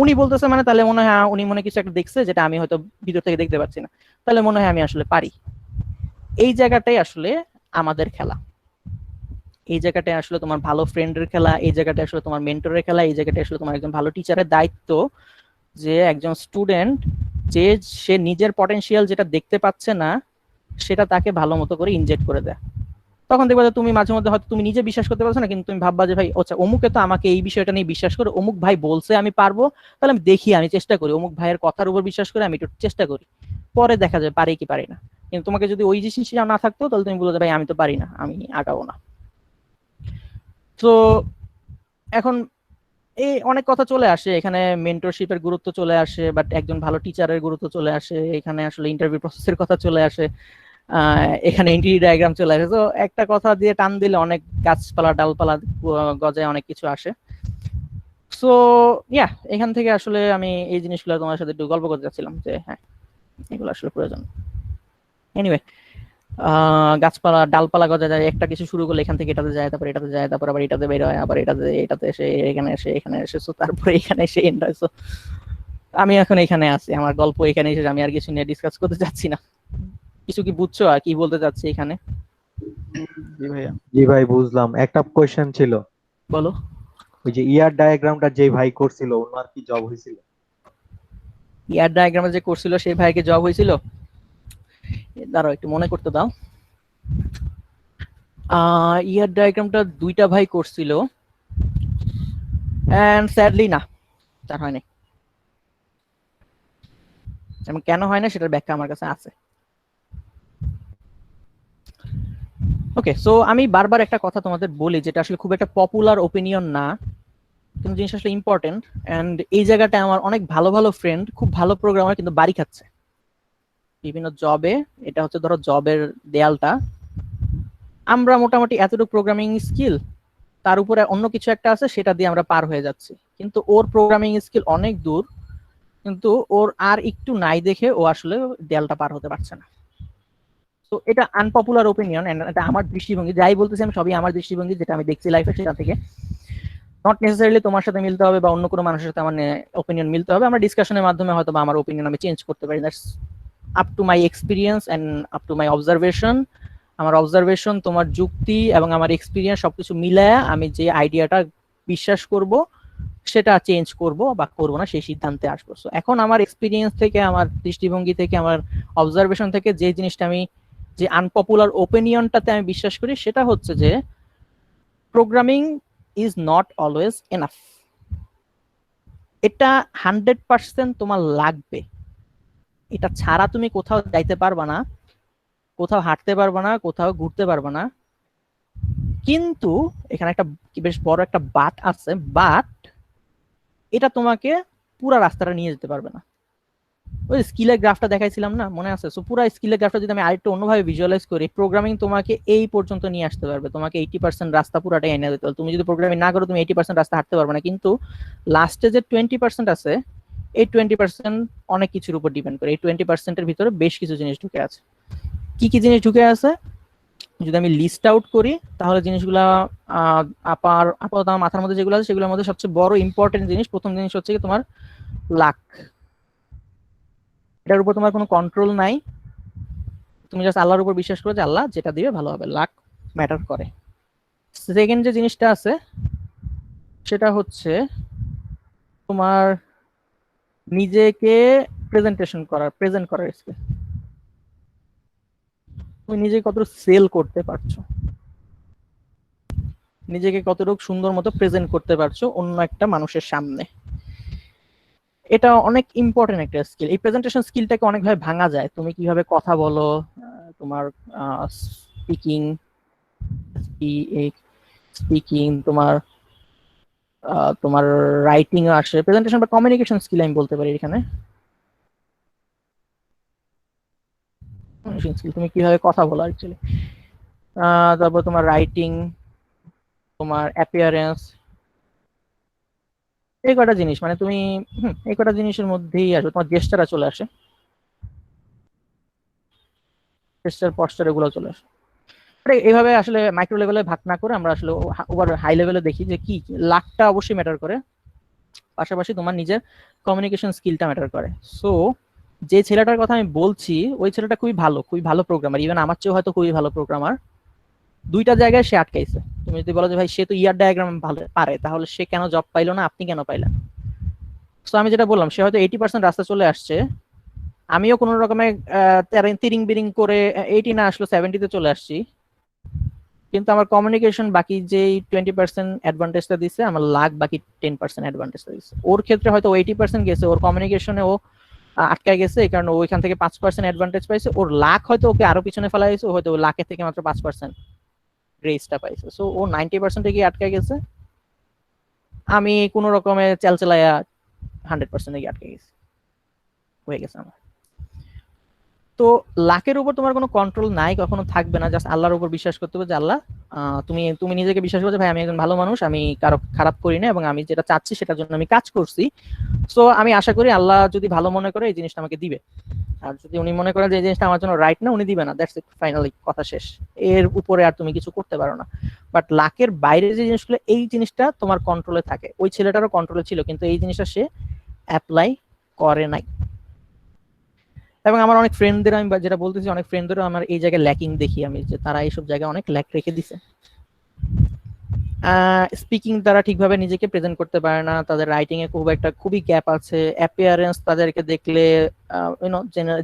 উনি বলতেছে মানে তাহলে মনে হয় উনি মনে কিছু একটা দেখছে যেটা আমি হয়তো ভিতর থেকে দেখতে পাচ্ছি না, তাহলে মনে হয় আমি আসলে পারি। এই জায়গাটাই আসলে আমাদের খেলা, এই জায়গাটায় আসলে তোমার ভালো ফ্রেন্ডের খেলা, এই জায়গাটা আসলে তোমার মেন্টরের খেলা, এই জায়গাটা আসলে তোমার একজন ভালো টিচারের দায়িত্ব, যে একজন স্টুডেন্ট যে সে নিজের পটেনশিয়াল যেটা দেখতে পাচ্ছে না সেটা তাকে ভালো মতো করে ইনজেক্ট করে দেয়। তখন দেখবা যে তুমি মাঝে মধ্যে হয়তো তুমি নিজে বিশ্বাস করতে পারছো না, কিন্তু তুমি ভাববা যে ভাই আচ্ছা অমুকে তো আমাকে এই বিষয়টা নিয়ে বিশ্বাস করে, অমুক ভাই বলছে আমি পারবো, তাহলে আমি দেখি, আমি চেষ্টা করি, অমুক ভাইয়ের কথার উপর বিশ্বাস করে আমি একটু চেষ্টা করি, পরে দেখা যায় পারি কি পারি না। কিন্তু তোমাকে যদি ওই জিনিসটা না থাকতো তাহলে তুমি বলো যে ভাই আমি তো পারি না, আমি আগাবো না। তো এখন এই অনেক কথা চলে আসে এখানে, মেন্টরশিপের গুরুত্ব চলে আসে, বাট একজন ভালো টিচারের গুরুত্ব চলে আসে এখানে, আসলে ইন্টারভিউ প্রসেসের কথা চলে আসে, এখানে এন্ট্রি ডায়াগ্রাম চলে আসে। তো একটা কথা দিয়ে টান দিলে অনেক গাছপালা ডালপালা গজায় অনেক কিছু আসে। সো ইয়া, এখান থেকে আসলে আমি এই জিনিসগুলো তোমার সাথে একটু গল্প করতে চাচ্ছিলাম যে হ্যাঁ এগুলো আসলে প্রয়োজন। এনিওয়ে, গাছপালা ডালপালা গজা যায়, একটা কিছু শুরু করলে এখান থেকে এটাতে যায়, তারপর এটাতে যায়, তারপর আবার এটাতে বের হয়, আবার এটাতে এসে এখানে এসে এখানে এসে, তারপরে এখানে এসে এন্ড হয়। আমি এখন এখানে আছি, আমার গল্প এখানে এসে, আমি আর কিছু নিয়ে ডিসকাস করতে চাচ্ছি না। কিছু কি বুঝছো আর কি বলতে চাচ্ছি এখানে? জি ভাইয়া। জি ভাই বুঝলাম। একটা কোয়েশ্চেন ছিল, বলো। ওই যে ইয়ার ডায়াগ্রামটা যে ভাই করছিল ওনার কি জব হয়েছিল? ইয়ার ডায়াগ্রামে যে করছিল সেই ভাইকে জব হয়েছিল? দাঁড়াও একটু মনে করতে দাও। ইয়ার ডায়াগ্রামটা দুইটা ভাই করছিল, এন্ড স্যাডলি না, তার হয়নি। এবং কেন হয় না সেটার ব্যাখ্যা আমার কাছে আছে। ওকে, সো আমি বারবার একটা কথা তোমাদের বলি যেটা আসলে খুব একটা পপুলার ওপিনিয়ন না, কিন্তু জিনিস আসলে ইম্পর্টেন্ট। এন্ড এই জায়গাটায় আমার অনেক ভালো ভালো ফ্রেন্ড, খুব ভালো প্রোগ্রামার, কিন্তু বাড়ি খাচ্ছে বিভিন্ন জবে। এটা হচ্ছে ধরো জবের দেয়ালটা, আমরা মোটামুটি এতটুকু প্রোগ্রামিং স্কিল, তার উপরে অন্য কিছু একটা আছে সেটা দিয়ে আমরা পার হয়ে যাচ্ছি, কিন্তু ওর প্রোগ্রামিং স্কিল অনেক দূর, কিন্তু ওর আর একটু নাই দেখে ও আসলে দেয়ালটা পার হতে পারছে না। তো এটা আনপপুলার ওপিনিয়ন, এটা আমার দৃষ্টিভঙ্গি, যাই বলতেছি আমি সবই আমার দৃষ্টিভঙ্গি, যেটা আমি দেখছি লাইফে সেটা থেকে। নট নেসেসারিলি তোমার সাথে মিলতে হবে বা অন্য কোনো মানুষের সাথে আমার ওপিনিয়ন মিলতে হবে, আমরা ডিসকাশনের মাধ্যমে হয়তো বা আমার ওপিনিয়ন আমি চেঞ্জ করতে পারি। That's up to my experience end up to my observation. আমার অবজারভেশন, তোমার যুক্তি এবং আমার এক্সপিরিয়েন্স সবকিছু মিলায়া আমি যে আইডিয়াটা বিশ্বাস করব সেটা চেঞ্জ করব বা করব না সেই সিদ্ধান্তে আসবো। সো এখন আমার এক্সপিরিয়েন্স থেকে, আমার দৃষ্টিভঙ্গি থেকে, আমার অবজারভেশন থেকে যে জিনিসটা আমি, যে আনপপুলার ওপিনিয়নটাতে আমি বিশ্বাস করি সেটা হচ্ছে যে programming is not always enough. এটা 100% তোমার লাগবে, এটা ছাড়া তুমি কোথাও যাইতে পারবা না, কোথাও হাঁটতে পারবা না, কোথাও ঘুরতে পারবা না। কিন্তু এখানে একটা বেশ বড় একটা বাট আছে, বাট এটা তোমাকে পুরো রাস্তাটা নিয়ে যেতে পারবে না। ওই স্কিলের গ্রাফটা দেখাইছিলাম না, মনে আছে? সো পুরো স্কিলের গ্রাফটা যদি আমি আরেকটু অন্যভাবে ভিজুয়ালাইজ করি, প্রোগ্রামিং তোমাকে এই পর্যন্ত নিয়ে আসতে পারবে, তোমাকে 80% রাস্তা পুরাটাই এনে দিতে পারবে। তুমি যদি প্রোগ্রামিং না করো তুমি 80% রাস্তা হাঁটতে পারবে না, কিন্তু লাস্টে যে 20% আছে, এই 20% অনেক কিছুর উপর ডিপেন্ড করে। এই 20%-এর ভিতরে বেশ কিছু জিনিস ঢুকে আছে। কি কি জিনিস ঢুকে আছে যদি আমি লিস্ট আউট করি তাহলে জিনিসগুলা আপাতত আমার মাথার মধ্যে যেগুলো আছে সেগুলোর মধ্যে সবচেয়ে বড় ইম্পর্টেন্ট জিনিস, প্রথম জিনিস হচ্ছে কি তোমার লাক, এটার উপর তোমার কোনো কন্ট্রোল নাই, তুমি জাস্ট আল্লাহর উপর বিশ্বাস করো যে আল্লাহ যেটা দিবে ভালো হবে, লাক ম্যাটার করে। সেকেন্ড যে জিনিসটা আছে সেটা হচ্ছে তোমার নিজেকে প্রেজেন্ট করার স্কিল। তুমি নিজেকে কতটুকু সেল করতে পারছো, নিজেকে কতটুকু সুন্দর মতো প্রেজেন্ট করতে পারছো অন্য একটা মানুষের সামনে, এটা অনেক ইম্পর্টেন্ট একটা স্কিল। এই প্রেজেন্টেশন স্কিলটাকে অনেকভাবে ভাঙা যায়, তুমি কিভাবে কথা বলো, তোমার স্পিকিং স্পিকিং তোমার তোমার রাইটিং আসে, প্রেজেন্টেশন বা কমিউনিকেশন স্কিল আমি বলতে পারি এখানে। তুমি কিভাবে কথা বলো অ্যাকচুয়ালি, তারপর তোমার রাইটিং, তোমার অ্যাপিয়ারেন্স, এই কটা জিনিস মানে তুমি এই কটা জিনিসের মধ্যেই আসবে, তোমার জেস্টারটা চলে আসে, জেস্টার পশ্চার এগুলো চলে আসে। এইভাবে আসলে মাইক্রো লেভেলে ভাগ না করে আমরা আসলে ওভার হাই লেভেলে দেখি যে কি লাখটা অবশ্যই ম্যাটার করে, পাশাপাশি তোমার নিজের কমিউনিকেশন স্কিলটা ম্যাটার করে। সো যে ছেলেটার কথা আমি বলছি ওই ছেলেটা খুবই ভালো প্রোগ্রামার, ইভেন আমার চেয়েও হয়তো খুবই ভালো প্রোগ্রামার। দুইটা জায়গায় সে আটকাইছে। তুমি যদি বলো যে ভাই সে তো ইয়ার ডায়াগ্রাম ভালো পারে, তাহলে সে কেন জব পাইলো না, আপনি কেন পাইলেন? সো আমি যেটা বললাম, সে হয়তো 80% রাস্তা চলে আসছে, আমিও কোনো রকমে তিরিং বিরিং করে 80 না আসলো 70-তে চলে আসছি, কিন্তু আমার কমিউনিকেশন বাকি যে 20% অ্যাডভান্টেজটা দিচ্ছে, আমার লাক বাকি 10% অ্যাডভান্টেজটা দিচ্ছে। ওর ক্ষেত্রে হয়তো 80% গেছে, ওর কমিউনিকেশনে ও আটকায় গেছে, এই কারণে ওইখান থেকে 5% অ্যাডভান্টেজ পাইছে। ওর লাক হয়তো ওকে আরো পিছনে ফেলা হয়েছে, ও হয়তো লাখের থেকে মাত্র 5% গ্রেসটা পাইছে। সো ও 90% গিয়ে আটকায় গেছে, আমি কোনো রকমে চালচালায়া 100% গিয়ে আটকে গেছি, হয়ে গেছে আমার। তো লাকের উপর তোমার কোনো কন্ট্রোল নাই, কখনো থাকবে না, জাস্ট আল্লাহর উপর বিশ্বাস করতে হবে যে আল্লাহ তুমি তুমি নিজেকে বিশ্বাস করছো ভাই আমি একজন ভালো মানুষ, আমি কারো খারাপ করি না এবং আমি যেটা চাচ্ছি সেটার জন্য আমি কাজ করছি। সো আমি আশা করি আল্লাহ যদি ভালো মনে করে এই জিনিসটা আমাকে দিবে, আর যদি উনি মনে করেন যে এই জিনিসটা আমার জন্য রাইট না, উনি দিবে না, দ্যাটস ইট, ফাইনালি কথা শেষ। এর উপরে আর তুমি কিছু করতে পারো না। বাট লাকের বাইরে যে জিনিসগুলো, এই জিনিসটা তোমার কন্ট্রোলে থাকে। ওই ছেলেটারও কন্ট্রোলে ছিল, কিন্তু এই জিনিসটা সে অ্যাপ্লাই করে নাই। এবং আমার অনেক ফ্রেন্ডদের আমি যেটা বলতেছি, অনেক ফ্রেন্ডদেরও আমার এই জায়গায় ল্যাকিং দেখি আমি, যে তারা এইসব জায়গায় অনেক ল্যাক রেখে দিছে। স্পিকিং তারা ঠিকভাবে নিজেকে প্রেজেন্ট করতে পারে না, তাদের রাইটিং এ খুবই গ্যাপ আছে, অ্যাপিয়ারেন্স তাদেরকে দেখলে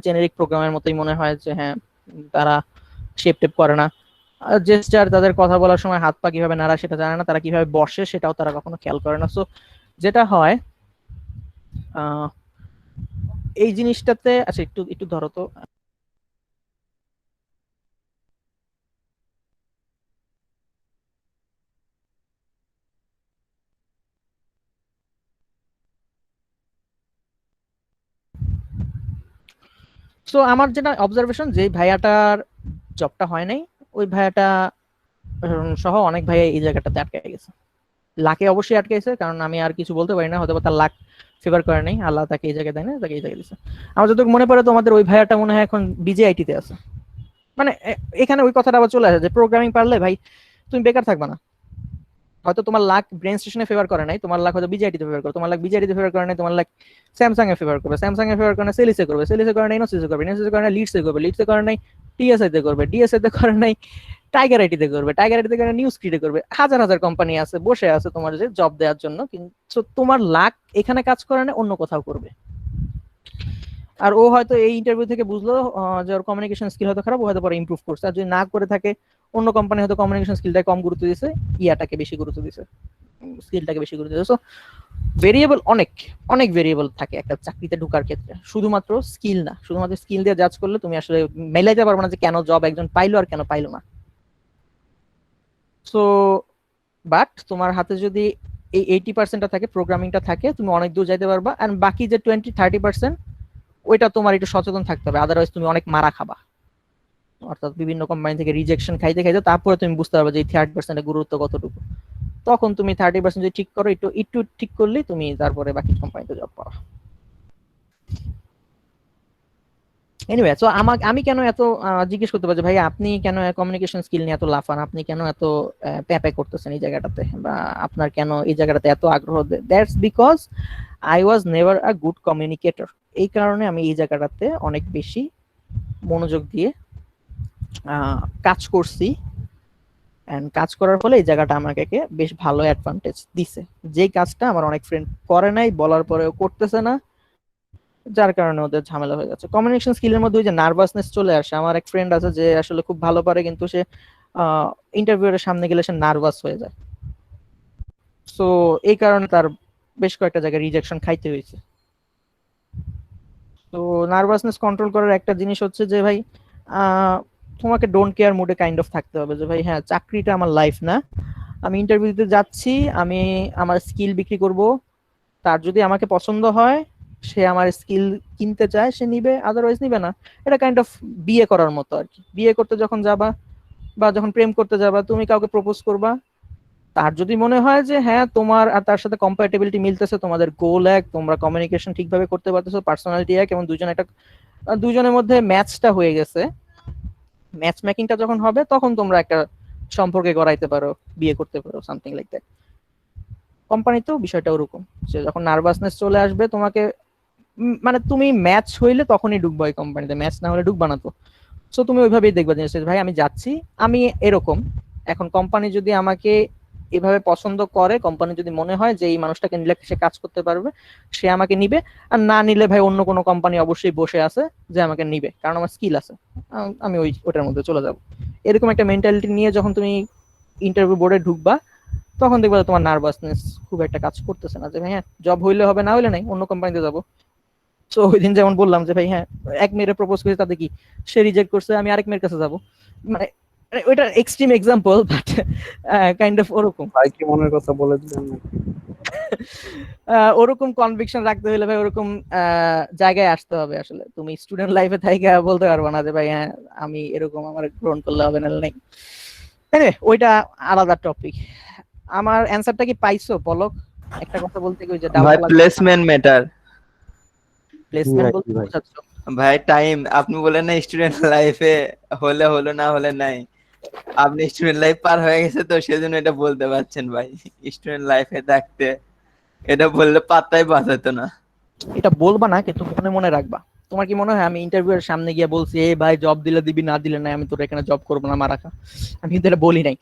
জেনারিক প্রোগ্রামের মতোই মনে হয় যে হ্যাঁ তারা শেপ টেপ করে না। জেস্টার, তাদের কথা বলার সময় হাত পা কিভাবে নাড়া সেটা জানে না, তারা কিভাবে বসে সেটাও তারা কখনো খেয়াল করে না। সো যেটা হয় এই জিনিসটাতে, আচ্ছা একটু একটু ধরো তো, সো আমার যেটা অবজারভেশন, যে ভাইয়াটার জবটা হয় নাই, ওই ভাইয়াটা সহ অনেক ভাইয়া এই জায়গাটাতে আটকে গেছে। লাকে অবশ্যই আটকেছে, কারণ আমি আর কিছু বলতে পারি না, হয়তো তার লাক ফেভার করে নাই, আল্লাহ তাকে এই জায়গায় দেয় না, তাকে এই জায়গায় দিচ্ছে। আমার যতটুকু মনে পড়ে তোমাদের ওই ভাইয়াটা মনে হয় এখন বিজেআইটি তে আছে। মানে এখানে ওই কথাটা আবার চলে আসে যে প্রোগ্রামিং পারলে ভাই তুমি বেকার থাকবে না। হয়তো তোমার লাক ব্রেন স্টেশনে ফেভার করে নাই, তোমার লাক হয়তো বিজেআইটি তে ফেভার করে, তোমার লাক বিজেআইটি তে ফেভার করে নাই, তোমার লাক স্যামসাং এ ফেভার করবে, স্যামসাং এ ফেভার করে নাই সেলিসে করবে, সেলিসে করে নাই ইনোসিসে করবে, ইনোসিসে করে নাই লিডসে করবে, লিডসে করে নাই টিএসআই তে করবে, ডিএসআই তে করে নাই টাইগার আইটিতে করবে, টাইগার আইটিতে করে নিউজ ক্রিয়েটে করবে। হাজার হাজার কোম্পানি আছে বসে আছে তোমার যে জব দেওয়ার জন্য, কিন্তু তোমার লাক এখানে কাজ করে না, অন্য কোথাও করবে। আর ও হয়তো এই ইন্টারভিউ থেকে বুঝলো যে ওর কমিউনিকেশন স্কিল হয়তো খারাপ, ও হয়তো পরে ইমপ্রুভ করছে। আর যদি না করে থাকে, অন্য কোম্পানি হয়তো কমিউনিকেশন স্কিলটাকে কম গুরুত্ব দিছে, ইয়াটাকে বেশি গুরুত্ব দিছে, স্কিলটাকে বেশি গুরুত্ব দিছে। সো ভেরিয়েবল অনেক অনেক ভেরিয়েবল থাকে একটা চাকরিতে ঢোকার ক্ষেত্রে, শুধুমাত্র স্কিল না। শুধুমাত্র স্কিল দিয়ে জাজ করলে তুমি আসলে মেলাইতে পারবে না যে কেন জব একজন পাইলো আর কেন পাইলো না। সো বাট তোমার হাতে যদি এই 80%টা থাকে, প্রোগ্রামিংটা থাকে, তুমি অনেক দূর যাইতে পারবা। এন্ড বাকি যে 20-30% ওইটা তোমার একটু সচেতন থাকতে হবে, আদারওয়াইজ তুমি অনেক মারা খাবা। অর্থাৎ বিভিন্ন কোম্পানি থেকে রিজেকশন খাইতে খাইতে তারপরে তুমি বুঝতে পারবে যে এই 30%এর গুরুত্ব কতটুকু। তখন তুমি 30% যদি ঠিক করো, একটু একটু ঠিক করলে তুমি তারপরে বাকি কোম্পানিতে জব পাওয়া। এনিওয়ে, তো আমি কেন এত জিজ্ঞেস করতে পারি যে ভাই আপনি কেন কমিউনিকেশন স্কিল নিয়ে এত লাফান, আপনি কেন এত প্যাপে করতেছেন এই জায়গাটাতে, বা আপনার কেন এই জায়গাটাতে এত আগ্রহ? That's because I was never a good communicator. এই কারণে আমি এই জায়গাটাতে অনেক বেশি মনোযোগ দিয়ে কাজ করছি, এন্ড কাজ করার ফলে এই জায়গাটা আমাকে বেশ ভালো অ্যাডভান্টেজ দিছে, যেই কাজটা আমার অনেক ফ্রেন্ড করে নাই, বলার পরেও করতেছে না, যার কারণে ওদের ঝামেলা হয়ে যাচ্ছে। কমিউনিকেশন স্কিলের মধ্যে ওই যে নার্ভাসনেস চলে আসে। আমার এক ফ্রেন্ড আছে যে আসলে খুব ভালো পারে, কিন্তু সে ইন্টারভিউ এর সামনে গেলে সে নার্ভাস হয়ে যায়। সো এই কারণে তার বেশ কয়েকটা জায়গায় রিজেকশন খাইতে হয়েছে। তো নার্ভাসনেস কন্ট্রোল করার একটা জিনিস হচ্ছে যে ভাই তোমাকে ডোন্ট কেয়ার মুডে কাইন্ড অফ থাকতে হবে, যে ভাই হ্যাঁ চাকরিটা আমার লাইফ না, আমি ইন্টারভিউ দিতে যাচ্ছি, আমি আমার স্কিল বিক্রি করব, তার যদি আমাকে পছন্দ হয়, সে আমার স্কিল কিনতে চায়, সে নিবে, আদারওয়াইজ নিবে না। এটা কাইন্ড অফ বিয়ে করার মতো আর কি। বিয়ে করতে যখন যাবা বা যখন প্রেম করতে যাবা, তুমি কাউকে প্রপোজ করবা, তার যদি মনে হয় যে হ্যাঁ তোমার আর তার সাথে কম্প্যাটিবিলিটি মিলতেছে, তোমাদের গোল এক, তোমরা কমিউনিকেশন ঠিকভাবে করতে পারতেছো, পার্সোনালিটি এক, এবং দুজনের মধ্যে ম্যাচটা হয়ে গেছে, ম্যাচ মেকিংটা যখন হবে, তখন তোমরা একটা সম্পর্কে গড়াইতে পারো, বিয়ে করতে পারো, সামথিং লাইক দ্যাট। কোম্পানিতেও বিষয়টা ওরকম, যে যখন নার্ভাসনেস চলে আসবে তোমাকে, মানে তুমি ম্যাচ হইলে তখনই ঢুকবা ওই কোম্পানিতে, ম্যাচ না হলে ঢুকবা না। তো সো তুমি ওইভাবেই দেখবা যে ভাই আমি যাচ্ছি, আমি এরকম, এখন কোম্পানি যদি আমাকে এভাবে পছন্দ করে, কোম্পানি যদি মনে হয় যে এই মানুষটাকে নিলে সে কাজ করতে পারবে, সে আমাকে নিবে। আর না নিলে ভাই অন্য কোনো কোম্পানি অবশ্যই বসে আছে যে আমাকে নিবে, কারণ আমার স্কিল আছে, আমি ওটার মধ্যে চলে যাব। এরকম একটা মেন্টালিটি নিয়ে যখন তুমি ইন্টারভিউ বোর্ডে ঢুকবা, তখন দেখবা তোমার নার্ভাসনেস খুব একটা কাজ করতেছে না, যে ভাই হ্যাঁ জব হইলে হবে, না হইলে নাই, অন্য কোম্পানিতে যাবো। তো ওই দিন যেমন বললাম যে ভাই হ্যাঁ এক মেয়েরে প্রপোজ করেছে, তাতে কি সে রিজেক্ট করছে, আমি আরেক মেয়ের কাছে যাব, মানে ওইটা extreme example, but kind of ওরকম। ভাই কি মনের কথা বলে দিলেন না? ওরকম কনভিকশন রাখতে হলে ভাই ওরকম জায়গায় আসতে হবে। আসলে তুমি স্টুডেন্ট লাইফে থেকে বলতে পারবো না যে ভাই হ্যাঁ আমি এরকম, আমার গ্রহণ করলে হবে না, নাই। ওইটা আলাদা টপিক। আমার অ্যান্সারটা কি পাইছো পলক? একটা কথা বলতে কি, ওই যে ডাউট ভাই লাগবে, প্লেসমেন্ট ম্যাটার। জি প্লেসমেন্ট ভাই, বলতে জি ভাই। বোঝাচ্ছ? ভাই টাইম, আপনি বলেন না স্টুডেন্ট লাইফে হলে হলো, না হলে নাই। আপনি স্টুডেন্ট লাইফ পার হয়ে গেছে তো সেজন্য এটা বলতে পারছেন ভাই। স্টুডেন্ট লাইফে থাকতে এটা বললে পাত্তাই বাঁচাতো না। এটা বলবা না, কিন্তু মনে মনে রাখবা। তোমার কি মনে হয় আমি ইন্টারভিউ এর সামনে গিয়ে বলছি এই ভাই জব দিলে দিবি, না দিলে নাই, আমি তোর এখানে জব করবো না, মারাখা? আমি কিন্তু এটা বলি নাই।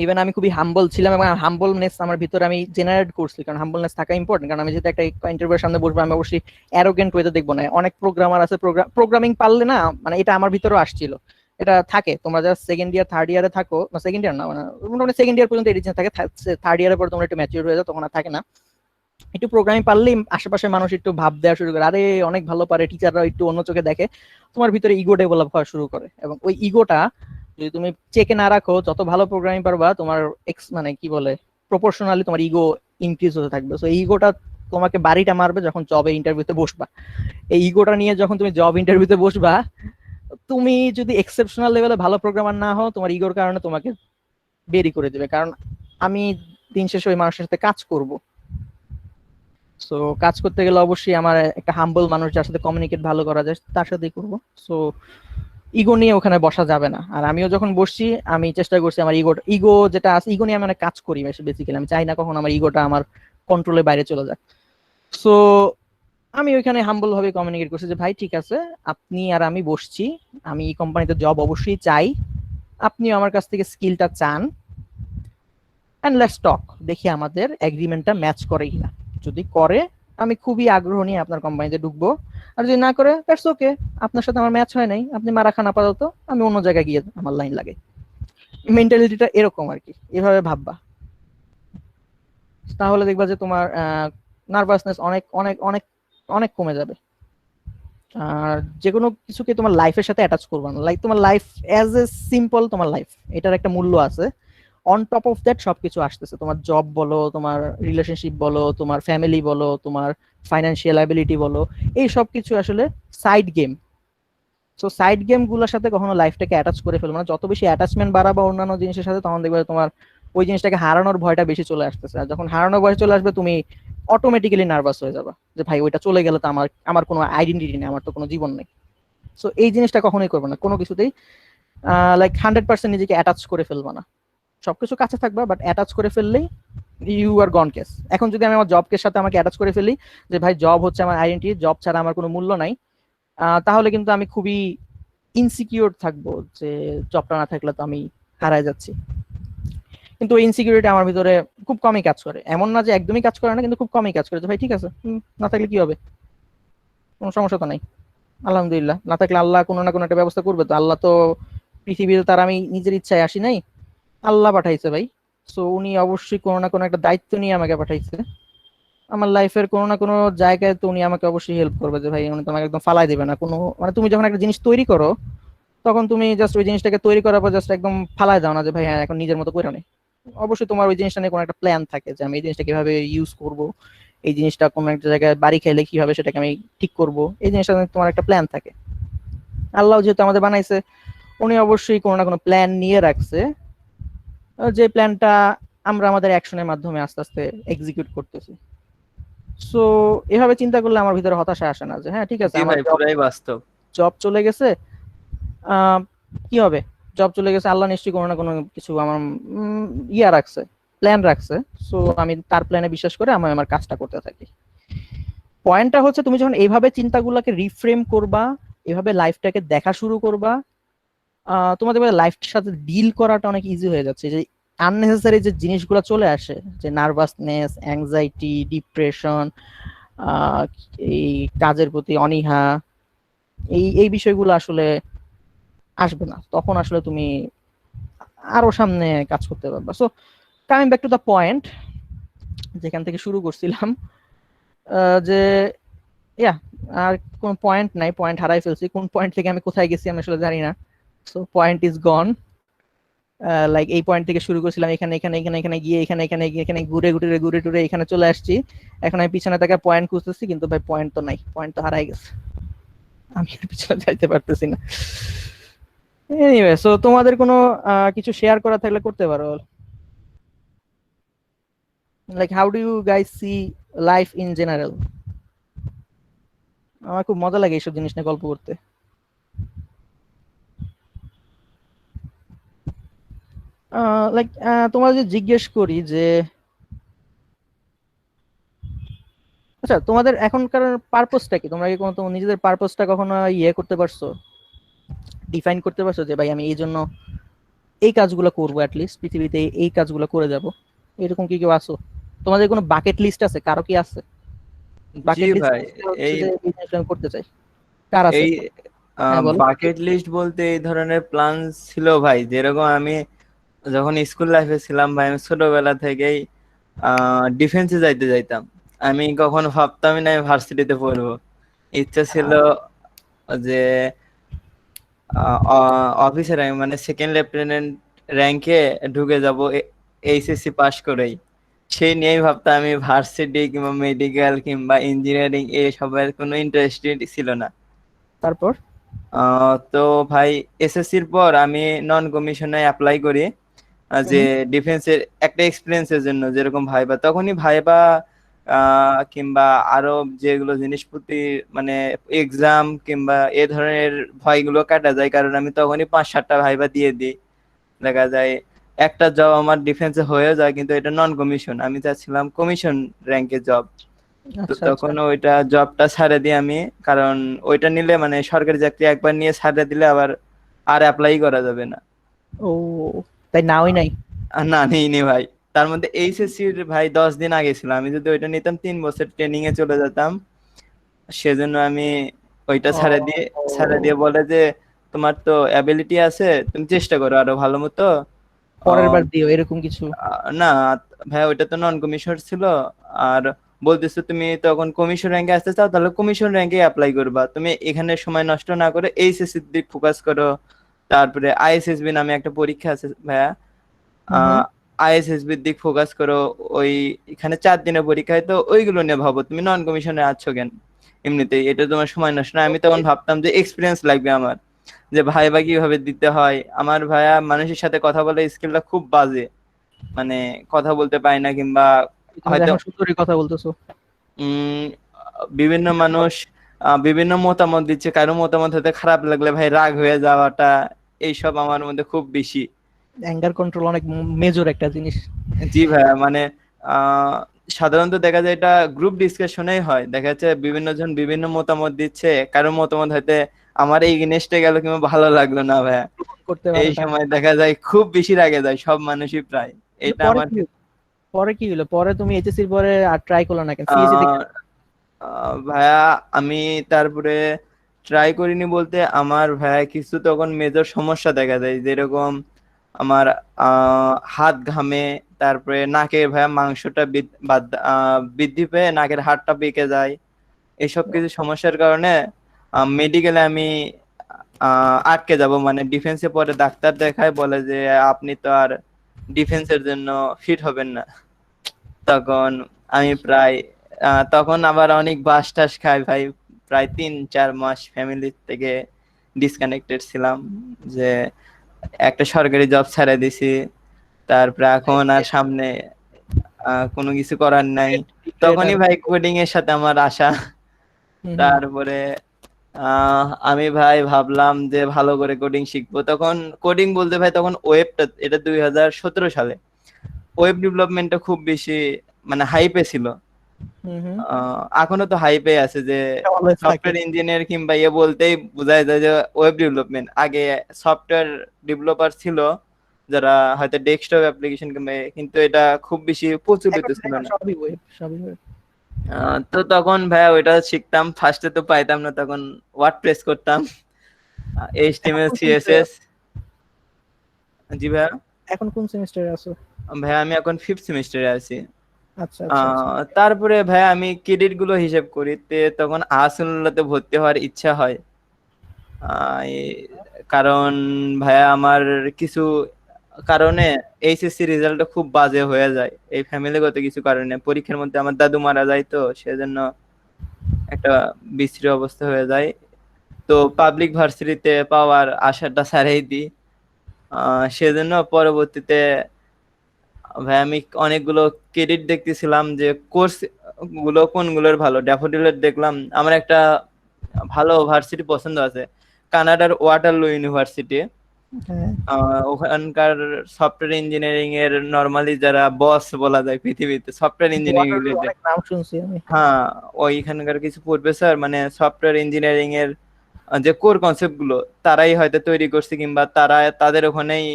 ইভেন আমি খুবই হাম্বল ছিলাম, এবং হাম্বলনেস আমার ভিতরে আমি জেনারেট করছি, কারণ হাম্বলনেস থাকা ইম্পর্টেন্ট। কারণ আমি যেহেতু একটা ইন্টারভিউ এর সামনে বসবো, আমি অবশ্যই অ্যারোগেন্ট ওয়েতে দেখবো না। অনেক প্রোগ্রামার আছে, প্রোগ্রামিং পারলে না, মানে এটা আমার ভিতরেও আসছিল, এটা থাকে। তোমরা যারা সেকেন্ড ইয়ার থার্ড ইয়ারে থাকো, না সেকেন্ড ইয়ার না, মানে মোটামুটি সেকেন্ড ইয়ার পর্যন্ত এডিশন থাকে, থার্ড ইয়ারের পর তোমরা একটু ম্যাচিউর হয়ে যাও, তখন আর থাকে না। একটু প্রোগ্রামিং পারলেই আশেপাশের মানুষ একটু ভাব দেওয়া শুরু করে, আরে অনেক ভালো পারে, টিচাররা একটু অন্য চোখে দেখে, তোমার ভিতরে ইগো ডেভেলপ হওয়া শুরু করে। এবং ওই ইগোটা যদি তুমি চেকে না রাখো, যত ভালো প্রোগ্রামিং পারবা, তোমার মানে কি বলে, প্রপোর্শনালি তোমার ইগো ইনক্রিজ হতে থাকবে। সো এই ইগোটা তোমাকে বাড়িটা মারবে যখন জবে ইন্টারভিউতে বসবা। এই ইগোটা নিয়ে যখন তুমি জব ইন্টারভিউতে বসবা, তুমি যদি এক্সেপশনাল লেভেলে ভালো প্রোগ্রামার না হও, তোমার ইগোর কারণে তোমাকে বেরি করে দেবে। কারণ আমি দিন শেষে ওই মানুষের সাথে কাজ করব। সো কাজ করতে গেলে অবশ্যই আমার একটা হাম্বল মানুষ, যার সাথে কমিউনিকেট ভালো করা যায়, তার সাথেই করবো। সো ইগো নিয়ে ওখানে বসা যাবে না। আর আমিও যখন বসছি, আমি চেষ্টা করছি আমার ইগো যেটা আছে, ইগো নিয়ে আমি অনেক কাজ করি বেসিক্যালি। আমি চাই না কখন আমার ইগোটা আমার কন্ট্রোলের বাইরে চলে যায়। সো আমি ওইখানে হাম্বল ভাবে কমিউনিকেট করছি যে ভাই ঠিক আছে, আপনি আর আমি বসছি, আমি এই কোম্পানিতে জব অবশ্যই চাই, আপনিও আমার কাছ থেকে স্কিলটা চান, এন্ড লেটস টক, দেখি আমাদের এগ্রিমেন্টটা ম্যাচ করে কিনা। যদি করে, আমি খুবই আগ্রহ নিয়ে আপনার কোম্পানিতে ঢুকবো। আর যদি না করে, দ্যাটস ওকে, আপনার সাথে আমার ম্যাচ হয় নাই, আপনি মারা খান আপাতত, আমি অন্য জায়গায় গিয়ে আমার লাইন লাগে। মেন্টালিটিটা এরকম আর কি, এভাবে ভাববা। তাহলে দেখবা যে তোমার নার্ভাসনেস অনেক অনেক অনেক অনেক কমে যাবে। আর যে কোনো কিছুকে তোমার লাইফের সাথে অ্যাটাচ করবা না। লাইক তোমার লাইফ অ্যাজ এ সিম্পল, তোমার লাইফ, এটার একটা মূল্য আছে। অন টপ অফ দ্যাট সবকিছু আসতেছে, তোমার জব বলো, তোমার রিলেশনশিপ বলো, তোমার ফ্যামিলি বলো, তোমার ফাইন্যান্সিয়াল অ্যাবিলিটি বলো, এই সব কিছু আসলে side game. So side game গুলোর সাথে কখনো লাইফটাকে অ্যাটাচ করে ফেলবো না। যত বেশি অ্যাটাচমেন্ট বাড়াবা অন্যান্য জিনিসের সাথে, তখন দেখবে তোমার ওই জিনিসটাকে হারানোর ভয়টা বেশি চলে আসতেছে। আর যখন হারানোর ভয় চলে আসবে, তুমি অটোমেটিক্যালি নার্ভাস হয়ে যাবা যে ভাই ওইটা চলে গেলে তো আমার আমার কোনো আইডেন্টিটি নেই, আমার তো কোনো জীবন নেই। সো এই জিনিসটা কখনোই করবে না কোনো কিছুতেই। লাইক 100% নিজেকে অ্যাটাচ করে ফেলবা না, সবকিছু কাছে থাকবা, বাট অ্যাটাচ করে ফেললেই ইউ আর গন কেস। এখন যদি আমি আমার জবকে সাথে আমাকে অ্যাটাচ করে ফেলি যে ভাই জব হচ্ছে আমার আইডেন্টিটি, জব ছাড়া আমার কোনো মূল্য নাই, তাহলে কিন্তু আমি খুবই ইনসিকিউর থাকবো যে জবটা না থাকলে তো আমি হারায় যাচ্ছি। কিন্তু ওই ইনসিকিউরিটি আমার ভিতরে খুব কমই কাজ করে, এমন না যে একদমই কাজ করে না, কিন্তু খুব কমই কাজ করে যে ভাই ঠিক আছে, না থাকলে কি হবে, কোনো সমস্যা তো নাই, আলহামদুলিল্লাহ, না থাকলে আল্লাহ কোনো না কোনো একটা ব্যবস্থা করবে। তো আল্লাহ তো পৃথিবীতে তার আমি নিজের ইচ্ছায় আসি নাই, আল্লাহ পাঠাইছে ভাই। সো উনি অবশ্যই কোনো না কোনো একটা দায়িত্ব নিয়ে আমাকে পাঠাইছে আমার লাইফের কোনো না কোনো জায়গায়, তো উনি আমাকে অবশ্যই হেল্প করবে যে ভাই উনি তোমাকে একদম ফালাই দিবে না কোনো, মানে তুমি যখন একটা জিনিস তৈরি করো তখন তুমি জাস্ট ওই জিনিসটাকে তৈরি করার পর জাস্ট একদম ফালাই দাও না যে ভাই হ্যাঁ এখন নিজের মতো করে নে। অবশ্যই তোমার ওই জিনিসটা নিয়ে কোনো একটা প্ল্যান থাকে যে আমি এই জিনিসটা কিভাবে ইউজ করব, এই জিনিসটা কোনো একটা জায়গায় বাড়ি খাইলে কিভাবে সেটাকে আমি ঠিক করব, এই জিনিসটা নিয়ে তোমার একটা প্ল্যান থাকে। আল্লাহ যেহেতু আমাদের বানাইছে, উনি অবশ্যই কোনো না কোনো প্ল্যান নিয়ে রাখছে, যে প্ল্যানটা আমরা আমাদের অ্যাকশনের মাধ্যমে আস্তে আস্তে এক্সিকিউট করতেছি। সো এভাবে চিন্তা করলে আমার ভিতরে হতাশা আসে না যে হ্যাঁ ঠিক আছে জি আমার ভাই, পুরাই বাস্তব। জব চলে গেছে, কি হবে, জব চলে গেছে, আল্লাহ নিশ্চয়ই কোনো না কোনো কিছু আমার ইয়া রাখছে, প্ল্যান রাখছে। সো আমি তার প্ল্যানে বিশ্বাস করে আমি আমার কাজটা করতে থাকি। পয়েন্টটা হচ্ছে তুমি যখন এইভাবে চিন্তাগুলোকে রিফ্রেম করবা, এভাবে লাইফটাকে দেখা শুরু করবা, তোমাদের লাইফটার সাথে ডিল করাটা অনেক ইজি হয়ে যাচ্ছে। যে আননেসেসারি যে জিনিসগুলো চলে আসে, যে নার্ভাসনেস, অ্যাংজাইটি, ডিপ্রেশন, এই কাজের প্রতি অনীহা, এই এই বিষয়গুলো আসলে আসবে না, তখন আসলে তুমি আরো সামনে কাজ করতে পারবা। So coming back to the point যেখান থেকে শুরু করছিলাম, যে ইয়া আর কোন পয়েন্ট নাই, পয়েন্ট হারাই ফেলছি, কোন পয়েন্ট থেকে আমি কোথায় গেছি আমি আসলে জানি না। So point is gone. Like এই পয়েন্ট থেকে শুরু করেছিলাম, এখানে এখানে এখানে এখানে গিয়ে এখানে এখানে গিয়ে এখানে ঘুরে ঘুরে ঘুরে টুরে এখানে চলে আসছি। এখন আমি পিছনে তাকে পয়েন্ট খুঁজতেছি, কিন্তু ভাই পয়েন্ট তো নাই, পয়েন্ট তো হারাই গেছে, আমি আর পিছনে যাইতে পারতেছি না। এনিওয়ে, সো তোমাদের কোনো কিছু শেয়ার করা থাকলে করতে পারো। Like how do you guys see life in general? আমার খুব মজা লাগে এইসব জিনিস নিয়ে গল্প করতে। লাইক তোমার যে জিজ্ঞেস করি যে আচ্ছা তোমাদের এখনকার পারপোজটা কি, তোমরা কি কোনো তোমার নিজেদের পারপোজটা কখনো ইয়ে করতে পারছো, ডিফাইন করতে পারছো যে ভাই আমি এই জন্য এই কাজগুলো করবো, অ্যাটলিস্ট পৃথিবীতে এই কাজগুলো করে যাব, এরকম কি কেউ আছো? তোমাদের কোনো বাকেট লিস্ট আছে, কারো কি আছে জি বাকেট লিস্ট? ভাই, হচ্ছে এই যে এই জিনিসটা আমি করতে চাই, কার আছে? এই হ্যাঁ বলো। বাকেট লিস্ট বলতে এই ধরনের প্ল্যান ছিল ভাই। যেরকম আমি যখন স্কুল লাইফে ছিলাম ভাই, আমি ছোটবেলা থেকেই ডিফেন্সে যাইতে যাইতাম। আমি কখনো ভাবতামই না ভার্সিটিতে পড়বো। ইচ্ছা ছিল যে অফিসার, আমি মানে সেকেন্ড লেফটেন্যান্ট র্যাঙ্কে ঢুকে যাব এইচএসসি পাশ করেই। সেই নিয়েই ভাবতাম। আমি ভার্সিটি কিংবা মেডিকেল কিংবা ইঞ্জিনিয়ারিং এসবের কোনো ইন্টারেস্টেড ছিল না। তারপর তো ভাই এসএসসির পর আমি নন কমিশনে অ্যাপ্লাই করি, যে ডিফেন্সের একটা এক্সপিরিয়েন্সের জন্য। যেরকম ভাইবা, তখনই ভাইবা কিংবা আরো যেগুলো জিনিসপত্র মানে এক্সাম কিংবা এ ধরনের ভয়গুলো কাটা যায়, কারণ আমি তখনই 5-7টা ভাইবা দিয়ে দিই। দেখা যায় একটা জব আমার ডিফেন্সে হয়ে যায়, কিন্তু এটা নন কমিশন, আমি চাচ্ছিলাম কমিশন র্যাঙ্কের জব। তো আচ্ছা আচ্ছা। তখন ওইটা জবটা ছাড়ে দিই আমি, কারণ ওইটা নিলে মানে সরকারি চাকরি একবার নিয়ে ছাড়ে দিলে আবার আর অ্যাপ্লাই করা যাবে না। ও তাই না, ওই নাই। না, নিইনি ভাই। তার মধ্যে এইচএসসির ভাই 10 দিন আগে ছিল, আমি যদি ওইটা নিতাম 3 বছর ট্রেনিং এ চলে যেতাম। সেজন্য আমি ওইটা ছাড়ে দিয়ে বলে যে তোমার তো অ্যাবিলিটি আছে, তুমি চেষ্টা করো আরো ভালো মতো। পরের আহ, বার দিও এরকম কিছু? না ভাই, ওইটা তো নন কমিশন ছিল। আর বলতেছো তুমি তখন কমিশন র্যাঙ্কে আসতে চাও, তাহলে কমিশন র্যাঙ্কে অ্যাপ্লাই করবা। তুমি এখানে সময় নষ্ট না করে এইচএসসির দিক ফোকাস করো। তারপরে আইএসএসবি নামে একটা পরীক্ষা আছে ভাইয়া, হুম। আইএসএসবির দিক ফোকাস করো। ওই এখানে 4 দিনের পরীক্ষা হয়, তো ওইগুলো নিয়ে ভাবো। তুমি নন কমিশনে আছো কেন? এমনিতেই এটা তোমার সময় নষ্ট না। আমি তখন ভাবতাম যে এক্সপিরিয়েন্স লাগবে আমার, যে ভাইবা কিভাবে দিতে হয়। আমার ভাইয়া মানুষের সাথে কথা বলার স্কিলটা খুব বাজে, মানে কথা বলতে পারি না, কিংবা তুমি তো হয়তো এখন সুন্দরই কথা বলতেছো। উম বিভিন্ন মানুষ বিভিন্ন মতামত দিচ্ছে, কারো মতামত হতে খারাপ লাগলে ভাই রাগ হয়ে যাওয়াটা, এইসব আমার মধ্যে খুব বেশি। অ্যাঙ্গার কন্ট্রোল অনেক মেজর একটা জিনিস। জি ভাইয়া, মানে আহ সাধারণত দেখা যায় এটা গ্রুপ ডিসকাশনেই হয়, দেখা যাচ্ছে বিভিন্ন জন বিভিন্ন মতামত দিচ্ছে, কারো মতামত হয়তো আমার এই জিনিসটা গেল কিংবা ভালো লাগলো না ভাইয়া, করতে এই পারে না। সময় দেখা যায় খুব বেশি রাগে যায় সব মানুষই প্রায়। কিন্তু এটা পরে আমার কি, পরে কি হলো? পরে তুমি এইচএসসির পরে আর ট্রাই করলে না কেন? সিএসসি থেকে আহ ভাইয়া আমি তারপরে ট্রাই করিনি বলতে, আমার ভাইয়া কিছু তখন মেজর সমস্যা দেখা যায়, যেরকম আমার হাত ঘামে, তারপরে নাকের ভাইয়া মাংসটা বৃদ্ধি পেয়ে নাকের হাড়টা বেঁকে যায়। এইসব কিছু সমস্যার কারণে মেডিকেলে আমি আটকে যাব, মানে ডিফেন্সে পরে ডাক্তার দেখায়, বলে যে আপনি তো আর ডিফেন্সের জন্য ফিট হবেন না। তখন আমি প্রায় তখন আবার অনেক বাস টাস খাই ভাই, প্রায় 3-4 মাস ফ্যামিলি থেকে ডিসকানেক্টেড ছিলাম, যে একটা সরকারি জব ছেড়ে দিছি, তারপরে এখন আর সামনে কোনো কিছু করার নাই। তখনই ভাই কোডিং এর সাথে আমার আশা। তারপরে আমি ভাই ভাবলাম যে ভালো করে কোডিং শিখবো। তখন কোডিং বলতে ভাই তখন ওয়েবটা, এটা 2017 সালে ওয়েব ডেভেলপমেন্টটা খুব বেশি মানে হাইপে ছিল। এখনো তো হাইপে আছে, যে সফটওয়্যার ইঞ্জিনিয়ার কিংবা ইয়ে বলতেই বোঝায় যায় যে ওয়েব ডেভেলপমেন্ট। আগে সফটওয়্যার ডেভেলপার ছিল যারা হয়তো ডেস্কটপ অ্যাপ্লিকেশন কিংবা, কিন্তু এটা খুব বেশি প্রচলিত ছিল না। সবই ওয়েব, সবই ওয়েব। তো তখন ভাইয়া ওইটা শিখতাম, ফার্স্টে তো পাইতাম না, তখন ওয়ার্ডপ্রেস করতাম, এইচটিএমএল সিএসএস। জি ভাইয়া। এখন কোন সেমিস্টারে আছো? ভাইয়া আমি এখন 5th সেমিস্টারে আছি। আচ্ছা আচ্ছা। তারপরে ভাইয়া আমি ক্রেডিট গুলো হিসেব করি, তখন আসলতে ভর্তি হওয়ার ইচ্ছা হয়। কারণ ভাইয়া আমার কিছু কারণে এইচএসসি রেজাল্টটা খুব বাজে হয়ে যায়, এই ফ্যামিলিগত কিছু কারণে। পরীক্ষার মধ্যে আমার দাদু মারা যায়, তো সেজন্য একটা বিশ্রী অবস্থা হয়ে যায়। তো পাবলিক ভার্সিটিতে পাওয়ার আশাটা ছাড়াই দিই। সেজন্য পরবর্তীতে ভাই আমি অনেকগুলো ক্রেডিট দেখতেছিলাম যে কোর্স গুলো কোনগুলোর ভালো। ড্যাফোডিলের দেখলাম, আমার একটা ভালো ভার্সিটি পছন্দ আছে, কানাডার ওয়াটারলু ইউনিভার্সিটি। ওখানকার সফটওয়্যার ইঞ্জিনিয়ারিং এর নরমালি যারা বস বলা যায় পৃথিবীতে সফটওয়্যার ইঞ্জিনিয়ারিং রিলেটেড, নাম শুনছি আমি। হ্যাঁ ওইখানকার কিছু প্রফেসর মানে সফটওয়্যার ইঞ্জিনিয়ারিং এর যে কোর কনসেপ্ট গুলো তারাই হয়তো তৈরি করছে, কিংবা তারা তাদের ওখানেই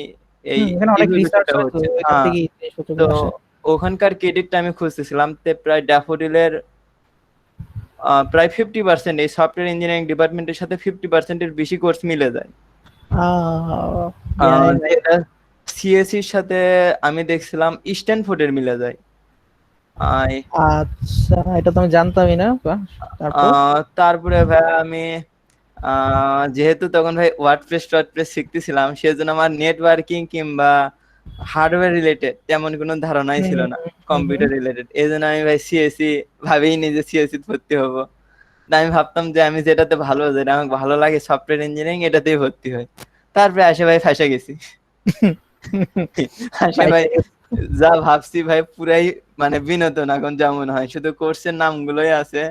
এই অনেক রিসার্চ হচ্ছে। হ্যাঁ, তো ওখানকার ক্রেডিটটা আমি খুঁজতেছিলাম, প্রায় ড্যাফোডিলের প্রায় 50% এই সফটওয়্যার ইঞ্জিনিয়ারিং ডিপার্টমেন্টের সাথে 50% এর বেশি কোর্স মিলে যায়। যেটা সিএসসির সাথে আমি দেখছিলাম স্ট্যানফোর্ডের মিলে যায়। আচ্ছা, এটা তো আমি জানতামই না। তারপরে ভাই আমি যেহেতু তখন ভাই ওয়ার্ডপ্রেস শিখতেছিলাম, সেজন্য আমার নেটওয়ার্কিং কিংবা হার্ডওয়্যার রিলেটেড তেমন কোনো ধারণাই ছিল না, কম্পিউটার রিলেটেড। এই জন্য আমি ভাই সিএসসি ভাবেই নিজে সিএসসি ভর্তি হবো। আমি ভাবতাম যে আমি যেটাতে ভালো, যেটা আমার ভালো লাগে সফটওয়্যার ইঞ্জিনিয়ারিং, এটাতেই ভর্তি হয়। তারপরে আসে ভাই ফাঁসে গেছি। আসে ভাই যা ভাবছি ভাই পুরাই মানে বিনোদন এখন যেমন হয়, শুধু কোর্সের নামগুলোই আছে,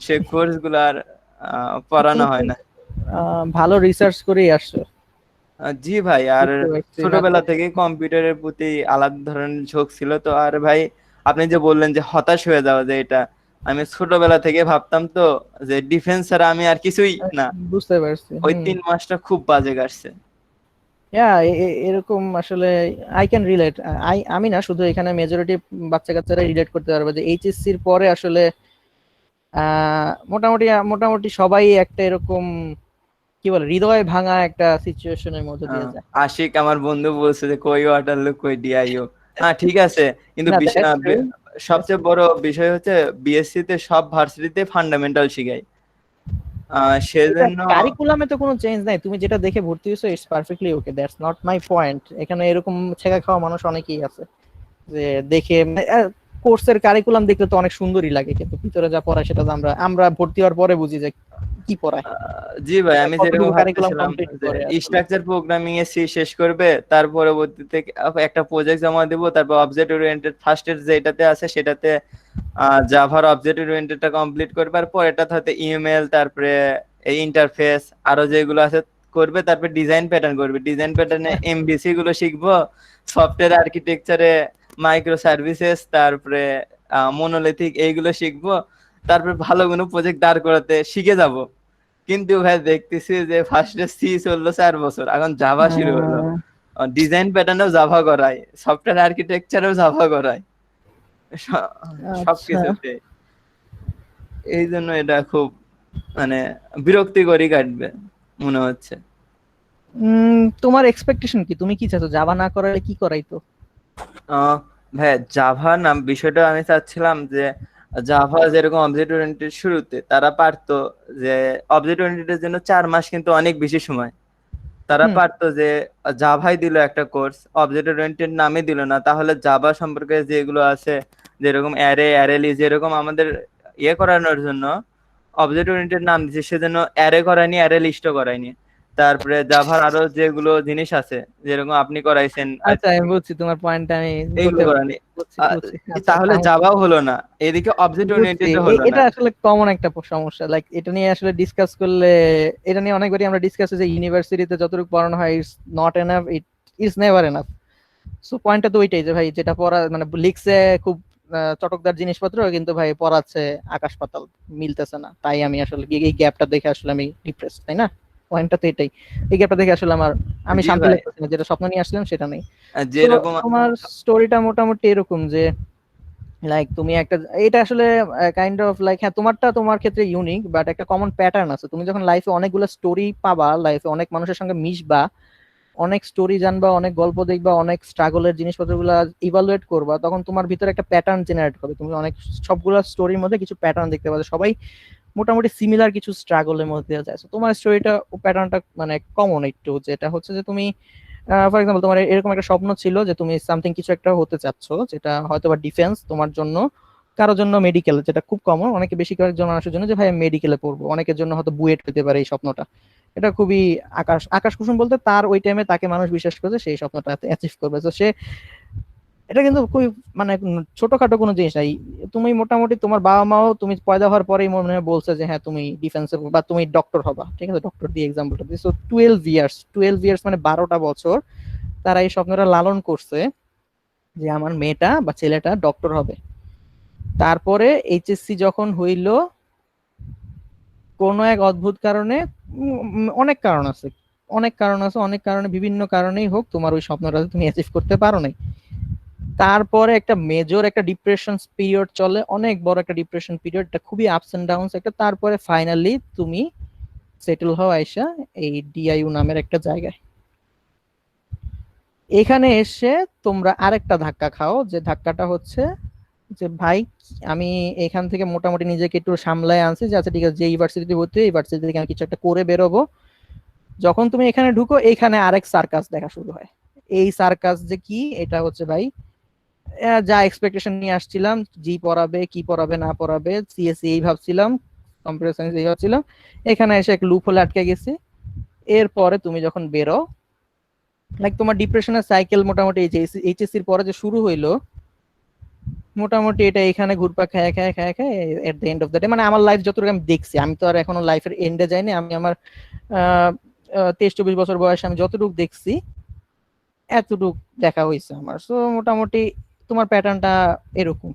সে কোর্স গুলো আর পড়ানো হয় না। ভালো রিসার্চ করেই আসছো। জি ভাই, আর ছোটবেলা থেকে কম্পিউটারের প্রতি আলাদা ধরনের ঝোঁক ছিল। তো আর ভাই আপনি যে বললেন যে হতাশ হয়ে যাওয়া, যে এটা আমি ছোটবেলা থেকে ভাবতাম তো যে ডিফেন্স ছাড়া আমি আর কিছুই না। বুঝতে পারছি, ওই 3 মাসটা খুব বাজে কাটছে। এরকম আসলে আই ক্যান রিলেট। আমি না শুধু, এখানে মেজরিটি বাচ্চা কাচ্চারা রিলেট করতে পারবে যে এইচএসসির পরে আসলে মোটামুটি সবাই একটা এরকম কি বলে হৃদয় ভাঙা একটা সিচুয়েশনের মধ্যে দিয়ে যায়। আশিক আমার বন্ধু বলছে যে কই ওয়াটারলু কই ডিআইও। হ্যাঁ ঠিক আছে, কিন্তু সবচেয়ে বড় বিষয় হচ্ছে বিএসসি তে সব ভার্সিটিতে ফান্ডামেন্টাল শিখায়, সেজন্য কারিকুলামে তো কোনো চেঞ্জ নাই। তুমি যেটা দেখে ভর্তি হয়েছো it's perfectly okay, that's not my point. এখানে এরকম ছেঁকা খাওয়া মানুষ অনেকেই আছে যে দেখে কোর্সের কারিকুলাম দেখতে তো অনেক সুন্দরই লাগে, কিন্তু ভিতরে যা পড়ায় সেটা আমরা ভর্তি হওয়ার পরে বুঝি যে কি পড়ায়? জি ভাই, আমি যেরকম কতটুকু কারিকুলাম ভাবতেছিলাম কমপ্লিট যে করে আসলে? স্ট্রাকচার প্রোগ্রামিং এ সি শেষ করবে, তার পরবর্তীতে একটা প্রজেক্ট জমা দিব, তারপর অবজেক্ট ওরিয়েন্টেড ফার্স্টের যেটাতে আছে সেটাতে জাভার অবজেক্ট ওরিয়েন্টেডটা কমপ্লিট করবে, আর পরেরটা হয়তো ইমেল, তারপরে এই ইন্টারফেস আরো যেগুলো আছে করবে, তারপর ডিজাইন প্যাটার্ন করবে, ডিজাইন প্যাটার্নে এমভিসি গুলো শিখবো, সফটওয়্যার আর্কিটেকচারে মাইক্রো সার্ভিসেস, তারপরে মনোলিথিক এইগুলো শিখবো, তারপরে ভালো কোনো প্রজেক্ট দাঁড় করাতে শিখে যাব। কিন্তু ভাই দেখতেছি যে ফার্স্টে সি চললো 4 বছর, এখন জাভা শুরু হলো, আহ, ডিজাইন প্যাটার্নও জাভা করায়, সফটওয়্যার আর্কিটেকচারও জাভা করায়, স- আচ্ছা। সবকিছুতে। এই জন্য এটা খুব মানে বিরক্তিকরই কাটবে মনে হচ্ছে। তোমার এক্সপেকটেশন কি? তুমি কি চাচ্ছো? জাভা না করালে কি করাইতো? ভাই জাভা নাম বিষয়টা আমি চাচ্ছিলাম যে জাভা যেরকম অবজেক্ট ওরিয়েন্টেড শুরুতে তারা পারতো যে অবজেক্ট ওরিয়েন্টেড জন্য 4 মাস কিন্তু অনেক বেশি সময়, তারা হুম। পারতো যে জাভাই দিল একটা কোর্স, অবজেক্ট ওরিয়েন্টেড নামে দিল না, তাহলে জাভা সম্পর্কে যেগুলো আছে যেরকম অ্যারে অ্যারে লিস্ট যেরকম আমাদের করানোর জন্য অবজেক্ট ওরিয়েন্টেড নাম দিচ্ছে, সেজন্য অ্যারে করায়নি, অ্যারে লিস্টও করায়নি। তারপরে জাভার আরো যেগুলো জিনিস আছে যেরকম আপনি করাইছেন আচ্ছা, আমি বুঝছি তোমার পয়েন্টটা, আমি এইগুলো ধরতে পারছি। করায়নি। বুঝছি আহ, বুঝছি। আচ্ছা, তাহলে থামো। জাভাও হলো না, এদিকে অবজেক্ট বুঝছি। ওরিয়েন্টেড হলো না। এটা আসলে কমন একটা সমস্যা, লাইক এটা নিয়ে আসলে ডিসকাস করলে, এটা নিয়ে অনেকবারই আমরা ডিসকাস যে ইউনিভার্সিটিতে যতটুকু পড়ানো হয় it's not enough, it is never enough. So পয়েন্টটা তো ওইটাই যে ভাই যেটা পড়া মানে লিখছে খুব চটকদার জিনিসপত্র, কিন্তু ভাই পড়াচ্ছে আকাশ পাতাল, মিলতেছে না। তাই আমি আসলে এই গ্যাপটা দেখে আসলে আমি ডিপ্রেস, তাই না? পয়েন্টটা তো এটাই। এই গ্যাপটা দেখে আসলে আমি জি শান্তি ভাই, লাগতেছে না, যেটা স্বপ্ন নিয়ে আসলাম সেটা নেই। তো যেরকম তোমার স্টোরিটা মোটামুটি এরকম যে লাইক তুমি একটা, এটা আসলে কাইন্ড অফ লাইক, হ্যাঁ তোমারটা তোমার ক্ষেত্রে ইউনিক, বাট একটা কমন প্যাটার্ন আছে। তুমি যখন লাইফে অনেকগুলো স্টোরি পাবা, লাইফে অনেক মানুষের সঙ্গে মিশবা, অনেক স্টোরি জানবা, অনেক গল্প দেখবা, অনেক স্ট্রাগলের জিনিসপত্রগুলো ইভালুয়েট করবা, তখন তোমার ভিতরে একটা প্যাটার্ন জেনারেট হবে। তুমি অনেক সবগুলো স্টোরির মধ্যে কিছু প্যাটার্ন দেখতে পাবে, সবাই মোটামুটি সিমিলার কিছু স্ট্রাগলের মধ্যে দিয়ে যায়। So, তোমার স্টোরিটা প্যাটার্নটা মানে কমন একটু, যেটা হচ্ছে যে তুমি ফর এক্সাম্পল তোমার এরকম একটা স্বপ্ন ছিল যে তুমি সামথিং কিছু একটা হতে চাচ্ছ, যেটা হয়তো বা ডিফেন্স তোমার জন্য, কারোর জন্য মেডিকেল, যেটা খুব কমন, অনেকে বেশি কয়েকজন মানুষের জন্য যে ভাই মেডিকেলে পড়বো, অনেকের জন্য হয়তো বুয়েট হতে পারে এই স্বপ্নটা। এটা খুবই আকাশ আকাশ কুসুম বলতে, তার ওই টাইমে তাকে মানুষ বিশ্বাস করে যে সেই স্বপ্নটা অ্যাচিভ করবে। তো সে, এটা কিন্তু খুবই মানে ছোটখাটো কোনো জিনিস নাই। তুমি মোটামুটি তোমার বাবা মাও তুমি পয়দা হওয়ার পরেই মনে হয় বলছে যে হ্যাঁ তুমি ডিফেন্সে বা তুমি ডক্টর হবা, ঠিক আছে? ডক্টর দিয়ে এক্সাম্পলটা দিই। সো 12 ইয়ার্স, 12 ইয়ার্স মানে 12টা বছর তারা এই স্বপ্নটা লালন করছে যে আমার মেয়েটা বা ছেলেটা ডক্টর হবে। তারপরে এইচএসসি যখন হইল, কোনো এক অদ্ভুত কারণে, অনেক কারণ আছে, অনেক কারণে, বিভিন্ন কারণেই হোক, তোমার ওই স্বপ্নটা তুমি অ্যাচিভ করতে পারো নাই। তারপরে একটা মেজর একটা ডিপ্রেশন পিরিয়ড চলে, অনেক বড় একটা ডিপ্রেশন পিরিয়ড, এটা খুবই আপস এন্ড ডাউনস একটা। তারপরে ফাইনালি তুমি সেটেল হও আইসা এই ডিআইইউ নামের একটা জায়গায়। এখানে এসে তোমরা আরেকটা ধাক্কা খাও, যে ধাক্কাটা হচ্ছে যে ভাই আমি এখান থেকে মোটামুটি নিজেকে একটু সামলায় আনছি যে আচ্ছা ঠিক আছে, যে ইউনিভার্সিটিতে ভর্তি, ইউনিভার্সিটি থেকে আমি কিছু একটা করে বেরোবো। যখন তুমি এখানে ঢুকো, এখানে আরেক সার্কাস দেখা শুরু হয়। এই সার্কাস যে কি, এটা হচ্ছে ভাই যা এক্সপেকটেশন নিয়ে আসছিলাম, জি পড়াবে কি পড়াবে না পড়াবে, সিএসসি এই ভাবছিলাম, কম্পিউটার সায়েন্স এই ভাবছিলাম, এখানে এসে এক লুপ হলে আটকে গেছি। এরপরে তুমি যখন বেরো, লাইক তোমার ডিপ্রেশনের সাইকেল মোটামুটি এইচএসসির পরে যে শুরু হইলো, মোটামুটি এটা এখানে ঘুরপা খায় খায় খায় খায় at the end of the day, মানে আমার লাইফ যতটুকু আমি দেখছি, আমি তো আর এখনো লাইফের এন্ডে যাইনি, আমি আমার 23-24 বছর বয়সে আমি যতটুকু দেখছি এতটুক দেখা হয়েছে আমার। সো মোটামুটি তোমার প্যাটার্নটা এরকম।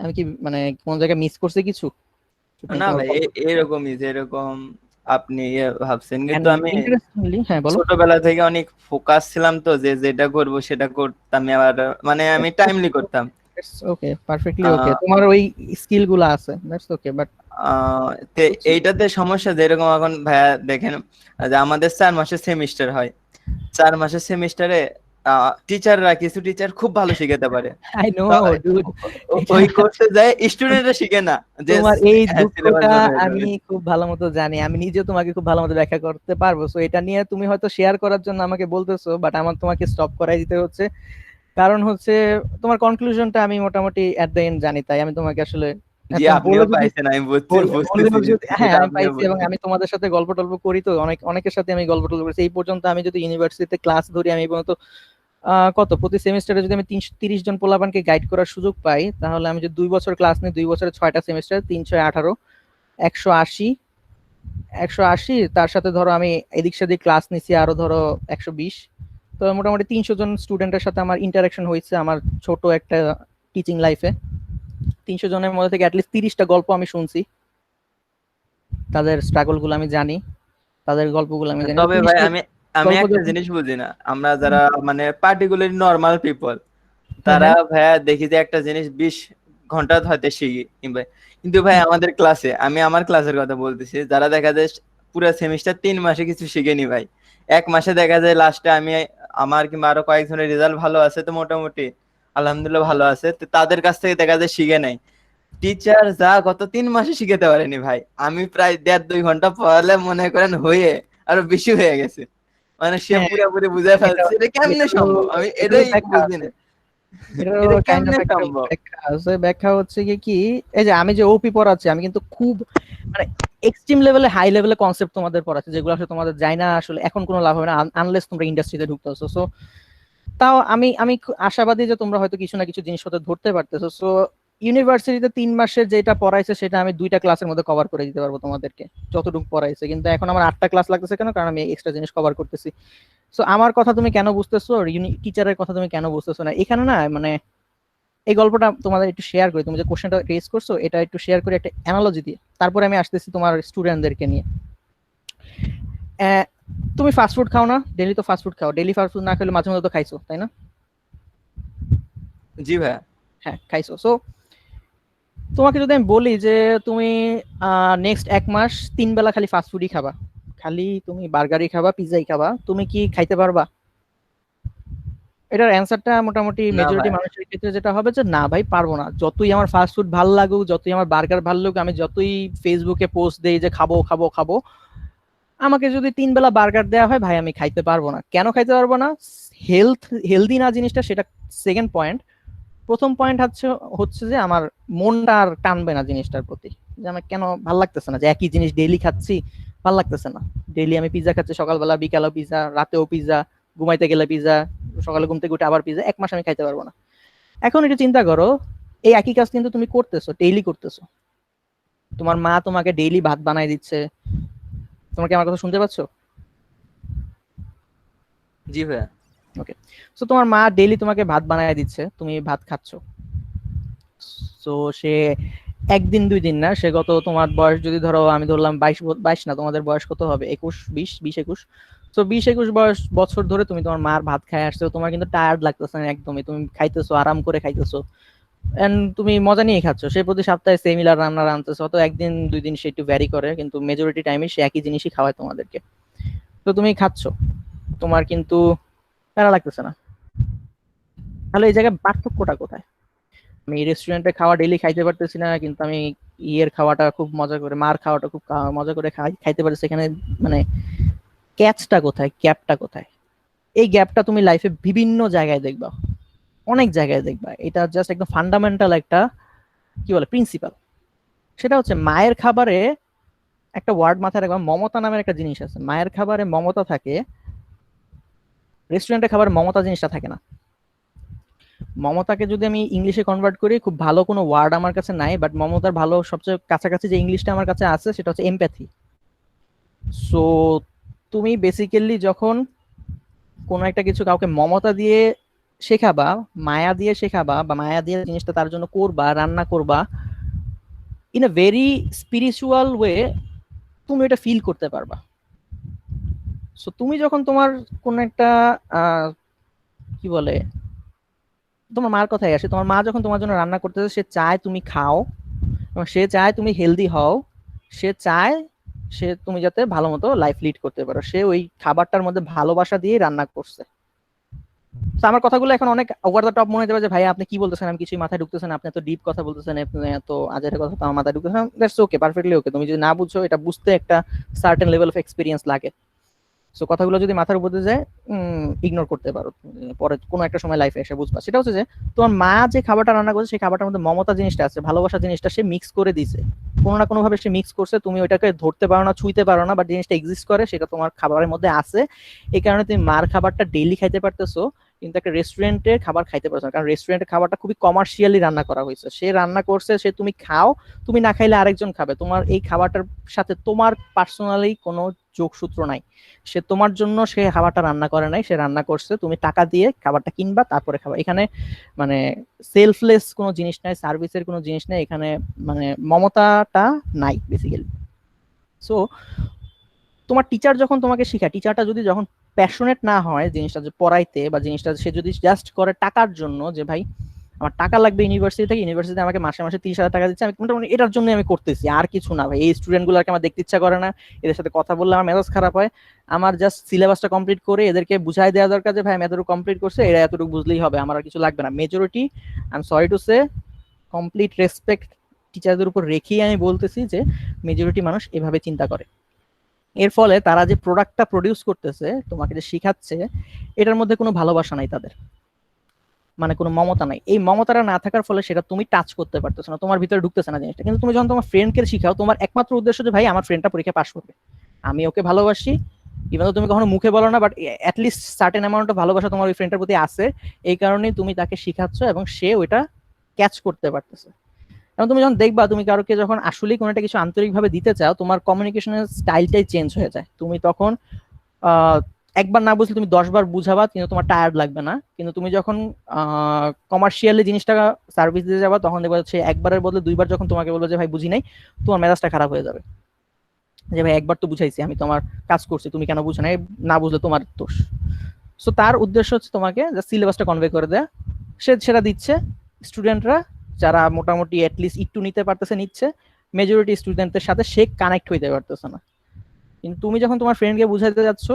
আমি কি মানে কোন জায়গায় মিস করছি কিছু? তুমি না তোমার ভাই, এরকমই যেরকম আপনি ভাবছেন, কিন্তু আমি ইন্টারেস্টিংলি, হ্যাঁ বলো। ছোটবেলা থেকে অনেক ফোকাস ছিলাম তো, যে যেটা করব সেটা করতাম, আবার মানে আমি টাইমলি করতাম। ওকে, পারফেক্টলি ওকে, তোমার ওই স্কিল গুলো আছে, দ্যাটস ওকে, বাট তে এইটাতে সমস্যা যেরকম এখন ভাইয়া দেখেন যে আমাদের 4 মাসের সেমিস্টার হয়, 4 মাসের সেমিস্টারে টিচাররা কিছু টিচার খুব ভালো শিখাতে পারে, আই নো ডুড। ওই কোর্সে যায় স্টুডেন্টরা শিখে না, যে তোমার এই সিলেবাস দুঃখটা বন্ধ হয়ে আমি যাবে। খুব ভালো মতো জানি, আমি নিজেও তোমাকে খুব ভালো মতো ব্যাখ্যা করতে পারবো। সো এটা নিয়ে তুমি হয়তো শেয়ার করার জন্য আমাকে বলতেছো, বাট আমার তোমাকে স্টপ করাই দিতে হচ্ছে। কারণ হচ্ছে তোমার কনক্লুশনটা আমি মোটামুটি এট দ্য এন্ড জানি, তাই আমি তোমাকে আসলে জি এখন আপনিও বলে যদি পাইছেন, আমি বললেও বুঝতেছি যদি, হ্যাঁ যেটা আমি আপনিও পাইছি এবং বলছেন। আমি তোমাদের সাথে গল্প টল্প করি, তো অনেকের সাথে আমি গল্প টল্প করেছি। এই পর্যন্ত আমি যদি ইউনিভার্সিটিতে ক্লাস ধরি, আমি এই পর্যন্ত কত প্রতি সেমিস্টারে যদি আমি 30 জন পোলাপানকে গাইড করার সুযোগ পাই, তাহলে আমি যদি 2 বছর ক্লাস নিই, 2 বছরে 6টা সেমিস্টার, 3 6 18, 180, 180 তার সাথে ধরো আমি এদিক সেদিক ক্লাস নিছি আরো ধরো 120। তো মোটামুটি 300 জন স্টুডেন্টের সাথে আমার ইন্টারাকশন হয়েছে আমার ছোট একটা টিচিং লাইফে। 300 জনের মধ্যে থেকে অ্যাটলিস্ট 30টা গল্প আমি শুনছি, তাদের স্ট্রাগল গুলো আমি জানি, তাদের গল্পগুলো আমি জানি। তো তবে ভাই 30টা আমি আমি গল্প একটা যখন, জিনিস বুঝি না, আমরা যারা মানে পার্টিকুলারলি নর্মাল পিপল, হ্যাঁ তারা হ্যাঁ ভাইয়া দেখি যে একটা জিনিস 20 ঘন্টা হয়তো শিখি কিংবা, কিন্তু ভাই আমাদের ক্লাসে, আমি আমার ক্লাসের কথা বলতেছি, যারা দেখা যায় পুরো সেমিস্টার 3 মাসে কিছু শিখেনি ভাই, 1 মাসে দেখা যায় লাস্টে আমি, আমার কিংবা আরো কয়েকজনের রেজাল্ট ভালো আছে তো মোটামুটি আলহামদুলিল্লাহ ভালো আছে, তো তাদের কাছ থেকে দেখা যায় শিখে নাই। টিচার যা গত 3 মাসে শিখাতে পারেনি ভাই, আমি প্রায় 1.5 2 ঘন্টা পড়ালে মনে করেন হয়ে আরো বেশি হয়ে গেছে, মানে সে হ্যাঁ, পুরোপুরি বুঝে এটা ফেলছে। এটা কেমনে এটারও সম্ভব, আমি এটারও এটাই ব্যাখ্যা বুঝি আছে, না, এটারও এটা কাইন্ড অফ কেমনে একটা সম্ভব। ব্যাখ্যা আছে। ব্যাখ্যা হচ্ছে কি, এই যে আমি যে ওপি পড়াচ্ছি, আমি কিন্তু খুব মানে এক্সট্রিম লেভেলে, হাই লেভেলে কনসেপ্ট তোমাদের পড়াচ্ছি, যেগুলো আসলে তোমাদের যায় না আসলে, এখন কোনো লাভ হবে না আনলেস তোমরা ইন্ডাস্ট্রিতে ঢুকতেছো। সো তাও আমি আমি আশাবাদী যে তোমরা হয়তো কিছু না কিছু জিনিসপত্র ধরতে পারতেছো। সো ইউনিভার্সিটিতে 3 মাসের যেটা পড়াইছে সেটা আমি 2টা ক্লাসের মধ্যে কভার করে দিতে পারবো তোমাদেরকে, যতটুকু পড়াইছে। কিন্তু এখন আমার 8টা ক্লাস লাগতেছে কেন? কারণ আমি এক্সট্রা জিনিস কভার করতেছি। সো আমার কথা তুমি কেন বুঝতেছো, আর টিচারের কথা তুমি কেন বুঝতেছো না? এখানে না মানে এই গল্পটা তোমাদের একটু শেয়ার করি, তুমি যে কোশ্চেনটা রেজ করছো এটা একটু শেয়ার করে একটা অ্যানালজি দিয়ে, তারপরে আমি আসতেছি তোমার স্টুডেন্টদেরকে নিয়ে। তুমি ফাস্ট ফুড খাও না? ডেইলি তো ফাস্ট ফুড খাও, ডেইলি ফাস্ট ফুড না খেলে মাঝে মধ্যে তো খাইছো, তাই না? জি ভাইয়া। হ্যাঁ খাইছো। সো তোমাকে যদি আমি বলি যে তুমি নেক্সট 1 মাস 3 বেলা খালি ফাস্ট ফুডই খাবা, খালি তুমি বার্গারই খাবা, পিৎজাই খাবা, তুমি কি খাইতে পারবা? এটার অ্যান্সারটা মোটামুটি না মেজরিটি ভাই, মানুষের ক্ষেত্রে যেটা হবে যে না ভাই পারবো না। যতই আমার ফাস্ট ফুড ভালো লাগুক, যতই আমার বার্গার ভালো লাগুক, আমি যতই ফেসবুকে পোস্ট দেই যে খাবো খাবো খাবো, আমাকে যদি 3 বেলা বার্গার দেওয়া হয় ভাই আমি খাইতে পারবো না। কেন খাইতে পারবো না? হেলদি না জিনিসটা, সেটা সেকেন্ড পয়েন্ট। প্রথম পয়েন্ট হচ্ছে হচ্ছে যে আমার মনটা আর টানবে না জিনিসটার প্রতি, যে আমার কেন ভাল লাগতেছে না, যে একই জিনিস ডেইলি খাচ্ছি, ভাল লাগতেছে না। ডেইলি আমি পিজা খাচ্ছি, সকালবেলা বিকালেও পিজা, রাতেও পিজা, ঘুমাইতে গেলে পিজা, সকালে ঘুম থেকে উঠে আবার পিজা, 1 মাস আমি খাইতে পারবো না। এখন একটু চিন্তা করো, এই একই কাজ কিন্তু তুমি করতেছো, ডেইলি করতেছো, তোমার মা তোমাকে ডেইলি ভাত বানাই দিচ্ছে, তোমার কি আমার কথা শুনতে পাচ্ছ? জি ভাইয়া। ওকে। সো তোমার মা ডেইলি তোমাকে ভাত বানায় দিচ্ছে, তুমি ভাত খাচ্ছ। সো সে একদিন 2 দিন না, সে গত, তোমার বয়স যদি ধরো আমি ধরলাম 22 না, তোমাদের বয়স কত হবে, 21 20 20 21, তো 20 21 বছর ধরে তুমি তোমার মার ভাত খাই আসছো, তোমার কিন্তু টায়ার্ড লাগতেছে না একদমই, তুমি খাইতেছো, আরাম করে খাইতেছো, এন্ড তুমি মজা নিয়ে খাচ্ছ। সে প্রতি সপ্তাহে সিমিলার রান্না রাঁধতেছে, হয়তো 1 দিন 2 দিন সে একটু ভ্যারি করে, কিন্তু মেজরিটি টাইমে সে একই জিনিসই খাওয়ায় তোমাদেরকে। তো তুমি খাচ্ছ, তোমার কিন্তু প্যারা লাগতেছে না। তাহলে এই জায়গায় পার্থক্যটা কোথায়? আমি রেস্টুরেন্টে খাওয়া ডেইলি খাইতে পারতেছি না, কিন্তু আমি ইয়ের খাওয়াটা খুব মজা করে, মার খাওয়াটা খুব মজা করে খাইতে পারতেছি। এখানে মানে ক্যাচটা কোথায়, গ্যাপটা কোথায়? এই গ্যাপটা তুমি লাইফে বিভিন্ন জায়গায় দেখবা, অনেক জায়গায় দেখবা। এটা জাস্ট একদম ফান্ডামেন্টাল একটা কি বলে প্রিন্সিপাল। সেটা হচ্ছে মায়ের খাবারে একটা ওয়ার্ড মাথায় রাখবা, মমতা নামের একটা জিনিস আছে। মায়ের খাবারে মমতা থাকে, রেস্টুরেন্টের খাবারে মমতা জিনিসটা থাকে না। মমতাকে যদি আমি ইংলিশে কনভার্ট করি, খুব ভালো কোনো ওয়ার্ড আমার কাছে নাই, বাট মমতার ভালো সবচেয়ে কাছাকাছি যে ইংলিশটা আমার কাছে আছে সেটা হচ্ছে এমপ্যাথি। সো তুমি বেসিক্যালি যখন কোনো একটা কিছু কাউকে মমতা দিয়ে শেখাবা, মায়া দিয়ে শেখাবা, বা মায়া দিয়ে জিনিসটা তার জন্য করবা, রান্না করবা in a very spiritual way, তুমি এটা ফিল করতে পারবা। সো তুমি যখন তোমার কোন একটা কি বলে, তোমার মার কথাই আসে, তোমার মা যখন তোমার জন্য রান্না করতেছে, সে চায় তুমি খাও, এবং সে চায় তুমি হেলদি হও, সে চায় তুমি যাতে ভালো মতো লাইফ লিড করতে পারো, সে ওই খাবারটার মধ্যে ভালোবাসা দিয়ে রান্না করছে। তো আমার কথাগুলো এখন অনেক ওভার দ্য টপ মনে হতে পারে যে ভাই আপনি কি বলতেছেন, আমি কিছুই মাথায় ঢুকতেছেন, আপনি এত ডিপ কথা বলতেছেন, আপনি এত আজের কথা তো আমার মাথায় ঢুকতেছেন। দ্যাটস ওকে, পারফেক্টলি ওকে। তুমি যদি না বুঝছো, এটা বুঝতে একটা সার্টেন লেভেল অফ এক্সপিরিয়েন্স লাগে। সো কথাগুলো যদি মাথার উপর দিয়ে যায়, ইগনোর করতে পারো, পরে কোনো একটা সময় লাইফে এসে বুঝবা। সেটা হচ্ছে যে তোমার মা যে খাবারটা রান্না করছে সেই খাবারটার মধ্যে মমতা জিনিসটা আছে, ভালোবাসা জিনিসটা সে মিক্স করে দিছে, কোনো না কোনো ভাবে সে মিক্স করছে, তুমি ওইটাকে ধরতে পারো না, ছুঁইতে পারো না, বাট জিনিসটা এক্সিস্ট করে, সেটা তোমার খাবারের মধ্যে আছে। এই কারণে তুমি মার খাবারটা ডেইলি খাইতে পারতেছো, কিন্তু একটা রেস্টুরেন্টের খাবার খাইতে পারছো না, কারণ রেস্টুরেন্টের খাবারটা খুবই কমার্শিয়ালি রান্না করা হয়েছে, সে রান্না করছে, সে তুমি খাও, তুমি না খাইলে আরেকজন খাবে, তোমার এই খাবারটার সাথে তোমার পার্সোনালি কোনো যোগসূত্র নাই। সে তোমার জন্য সে খাবারটা রান্না করে নাই, সে রান্না করছে, তুমি টাকা দিয়ে খাবারটা কিনবা তারপরে খাবা। এখানে মানে সেলফলেস কোনো জিনিস নাই, সার্ভিসের কোনো জিনিস নাই এখানে, মানে মমতাটা নাই বেসিক্যালি। সো তোমার টিচার যখন তোমাকে শেখায়, টিচারটা যদি যখন প্যাশনেট না হয় জিনিসটা যে পড়াইতে, বা জিনিসটা সে যদি জাস্ট করে টাকার জন্য, যে ভাই আমার টাকা লাগবে ইউনিভার্সিটি থেকে, ইউনিভার্সিটি আমাকে মাসে মাসে 30,000 টাকা দিচ্ছে, আমি মোটামুটি এটার জন্য আমি করতেছি, আর কিছু না ভাই, এই স্টুডেন্ট গুলোকে আমার দেখতে ইচ্ছা করে না, এদের সাথে কথা বললে আমার মেজাজ খারাপ হয়, আমার জাস্ট সিলেবাসটা কমপ্লিট করে এদেরকে বুঝাই দেওয়া দরকার যে ভাই আমি এতটুকু কমপ্লিট করছে, এরা এতটুকু বুঝলেই হবে, আমার আর কিছু লাগবে না। Majority, I am sorry to say, complete respect টিচারদের উপর রেখেই আমি বলতেছি যে মেজরিটি মানুষ এভাবে চিন্তা করে। এর ফলে তারা যে প্রোডাক্টটা প্রডিউস করতেছে, তোমাকে যে শিখাচ্ছে, এটার মধ্যে কোনো ভালোবাসা নাই তাদের, মানে কোনো মমতা নাই। এই মমতাটা না থাকার ফলে সেটা তুমি টাচ করতে পারতেছো না, তোমার ভিতরে ঢুকতেছে না জিনিসটা। কিন্তু তুমি যখন তোমার ফ্রেন্ডকে শিখাও, তোমার একমাত্র উদ্দেশ্য যে ভাই আমার ফ্রেন্ডটা পরীক্ষা পাস করবে, আমি ওকে ভালোবাসি, ইভেন তুমি কখনো মুখে বলো না, but at least certain amount of ভালোবাসা তোমার ওই ফ্রেন্ডটার প্রতি আছে, এই কারণেই তুমি তাকে শিখাচ্ছ এবং সে ওইটা ক্যাচ করতে পারতেছে। এবং তুমি যখন দেখবা তুমি কারোকে যখন আসলেই কোনো একটা কিছু আন্তরিকভাবে দিতে চাও, তোমার কমিউনিকেশনের স্টাইলটাই চেঞ্জ হয়ে যায়। তুমি তখন আহ, একবার না বুঝলে তুমি 10 বার বুঝাবা, কিন্তু তোমার টায়ার্ড লাগবে না। কিন্তু তুমি যখন কমার্শিয়ালি জিনিসটা সার্ভিস দিতে যাবা, তখন দেখবা হচ্ছে একবারের বদলে 2 বার যখন তোমাকে বলবো যে ভাই বুঝি নাই, তোমার মেজাজটা খারাপ হয়ে যাবে, যে ভাই একবার তো বুঝাইছি, আমি তোমার কাজ করছি, তুমি কেন বুঝো না, না বুঝলে তোমার দোষ। সো তার উদ্দেশ্য হচ্ছে তোমাকে সিলেবাসটা কনভে করে দেয়া, সে সেটা দিচ্ছে। স্টুডেন্টরা যারা মোটামুটি অ্যাটলিস্ট একটু নিতে পারতেছে নিচ্ছে, মেজরিটি স্টুডেন্টদের সাথে সে কানেক্ট হইতে পারতেছে না। কিন্তু তুমি যখন তোমার ফ্রেন্ডকে বুঝাইতে যাচ্ছ,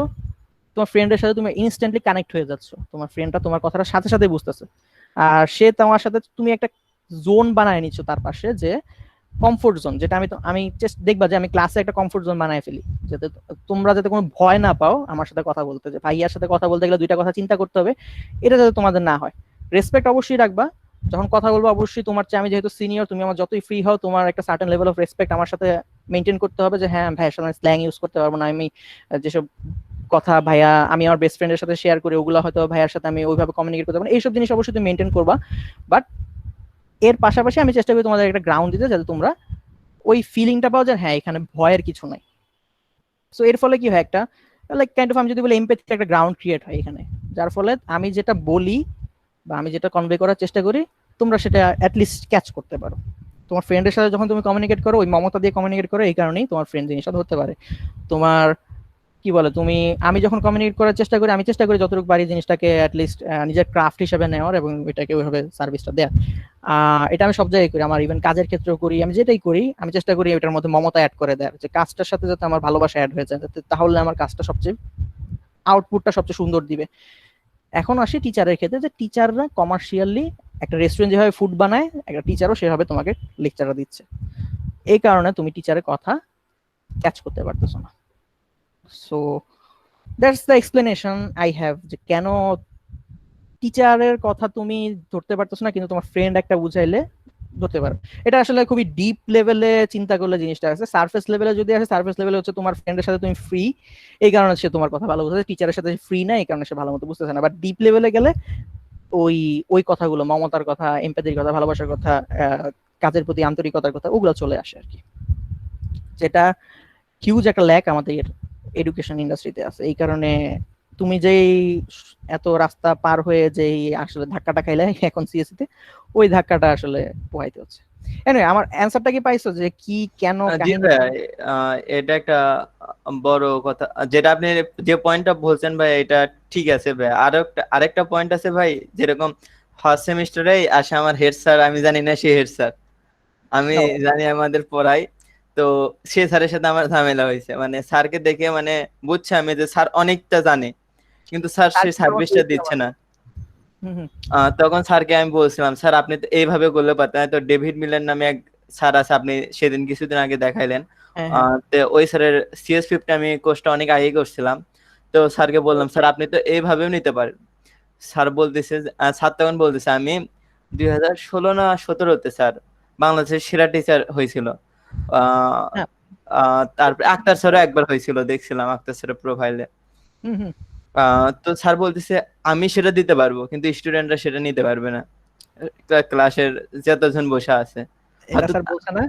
তোমার ফ্রেন্ডের সাথে তুমি ইনস্ট্যান্টলি কানেক্ট হয়ে যাচ্ছ, তোমার ফ্রেন্ডটা তোমার কথাটা সাথে সাথে বুঝতেছে, আর সে তোমার সাথে, তুমি একটা জোন বানায় নিচ্ছ তার পাশে, যে কমফোর্ট জোন, যেটা আমি দেখবা যে আমি ক্লাসে একটা কমফোর্ট জোন বানায় ফেলি, যাতে তোমরা যাতে কোনো ভয় না পাও আমার সাথে কথা বলতে, যে ভাইয়ার সাথে কথা বলতে গেলে 2টা কথা চিন্তা করতে হবে, এটা যাতে তোমাদের না হয়। রেসপেক্ট অবশ্যই রাখবা, যখন কথা বলবো অবশ্যই তোমার চেয়ে আমি যেহেতু সিনিয়র, তুমি আমার যতই ফ্রি হও, তোমার একটা সার্টেন লেভেল অফ রেসপেক্ট আমার সাথে মেনটেন করতে হবে, যে হ্যাঁ ভাইয়ের সাথে স্ল্যাং ইউজ করতে পারবো না আমি, যেসব কথা ভাইয়া আমি আমার বেস্ট ফ্রেন্ডের সাথে শেয়ার করি ওগুলো হয়তো ভাইয়ার সাথে আমি ওইভাবে কমিউনিকেট করতে পারবো না, এইসব জিনিস অবশ্যই তুমি মেনটেন করবা। বাট এর পাশাপাশি আমি চেষ্টা করি তোমাদের একটা গ্রাউন্ড দিতে, যাতে তোমরা ওই ফিলিংটা পাও যে হ্যাঁ এখানে ভয়ের কিছু নাই। সো এর ফলে কি হয়, একটা লাইক কাইন্ড অফ আমি যদি বলি এমপ্যাথি, একটা গ্রাউন্ড ক্রিয়েট হয় এখানে, যার ফলে আমি যেটা বলি বা আমি যেটা কনভে করার চেষ্টা করি, তোমরা সেটা অ্যাটলিস্ট ক্যাচ করতে পারো। তোমার ফ্রেন্ডের সাথে যখন তুমি কমিউনিকেট করো, ওই মমতা দিয়ে কমিউনিকেট করো, এই কারণেই তোমার ফ্রেন্ড জিনিসটা ধরতে পারে। তোমার কি বলে, তুমি আমি যখন কমিউনিকেট করার চেষ্টা করি, আমি চেষ্টা করি যতটুকু পারি জিনিসটাকে অ্যাটলিস্ট নিজের ক্রাফট হিসেবে নেওয়ার, এবং এটাকে ওইভাবে সার্ভিসটা দেওয়ার। এটা আমি সব জায়গায় করি, আমার ইভেন কাজের ক্ষেত্রেও করি, আমি যেটাই করি আমি চেষ্টা করি এটার মধ্যে মমতা অ্যাড করে দেওয়ার, যে কাজটার সাথে যাতে আমার ভালোবাসা অ্যাড হয়ে যায়, তাহলে আমার কাজটা সবচেয়ে আউটপুটটা সবচেয়ে সুন্দর দিবে। এখন আসি টিচারের ক্ষেত্রে, যে টিচাররা কমার্শিয়ালি একটা রেস্টুরেন্ট যেভাবে ফুড বানায়, একটা টিচারও সেভাবে তোমাকে লেকচারটা দিচ্ছে, এই কারণে তুমি টিচারের কথা ক্যাচ করতে পারতেছো না। So that's the explanation I have, যে কেন টিচারের কথা তুমি ধরতে পারতেছো না, কিন্তু তোমার ফ্রেন্ড একটা বুঝাইলে ধরতে পারো। এটা আসলে খুবই ডিপ লেভেলে চিন্তা করলে জিনিসটা আছে, সারফেস লেভেলে যদি আসে, সারফেস লেভেলে হচ্ছে তোমার ফ্রেন্ডের সাথে তুমি ফ্রি, এই কারণে সে তোমার কথা ভালো বুঝতেছে, টিচারের সাথে ফ্রি না এই কারণে সে ভালো মতো বুঝতেছে না। বাট ডিপ লেভেলে গেলে ওই ওই কথাগুলো, মমতার কথা, এমপ্যাথির কথা, ভালোবাসার কথা, কাজের প্রতি আন্তরিকতার কথা, ওগুলো চলে আসে আর কি, যেটা হিউজ একটা ল্যাক আমাদের এডুকেশন ইন্ডাস্ট্রিতে আছে। এই কারণে তুমি যেই এত রাস্তা পার হয়ে যেই আসলে ধাক্কাটা খাইলে এখন সিএসসি তে, ওই ধাক্কাটা আসলে পোহাইতে হচ্ছে। এনিওয়ে, আমার অ্যানসারটা কি পাইছো, যে কি কেন জি কাহিনী? ভাই, এটা একটা বড় কথা, যেটা আপনি যে পয়েন্টটা বলছেন ভাই, এটা ঠিক আছে ভাই। আরেকটা পয়েন্ট আছে ভাই, যেরকম ফার্স্ট সেমিস্টারে আসে আমার হেড স্যার, আমি জানি না সে হেড স্যার, আমি জানি আমাদের পড়াই, তো সে স্যারের সাথে আমার ঝামেলা হয়েছে, মানে স্যারকে দেখে মানে বুঝছে আমি যে স্যার অনেকটা জানে, কিন্তু স্যার সে সার্ভিসটা দিচ্ছে না। তখন স্যারকে আমি বলছিলাম, স্যার আপনি তো এইভাবে করলে পারতেন, তো ডেভিড মিলার নামে এক স্যার আছে, আপনি সেদিন কিছুদিন আগে দেখাইলেন, তো ওই স্যারের CS50 আমি কোর্সটা অনেক আগে করছিলাম, তো স্যারকে বললাম স্যার আপনি তো এইভাবেও নিতে পারেন। স্যার বলতেছে স্যার তখন বলতেছে আমি 2016 না 17-তে স্যার বাংলাদেশের সেরা টিচার হয়েছিল। হ্যাঁ। তারপরে আক্তার স্যারও একবার হয়েছিল, দেখছিলাম আক্তার স্যারের প্রোফাইলে। হুম হুম। তো স্যার বলতেছে আমি সেটা দিতে পারবো কিন্তু স্টুডেন্টরা সেটা নিতে পারবে না, ক্লাসের যতজন বসে আছে। এটা হয়তো স্যার বলছে না,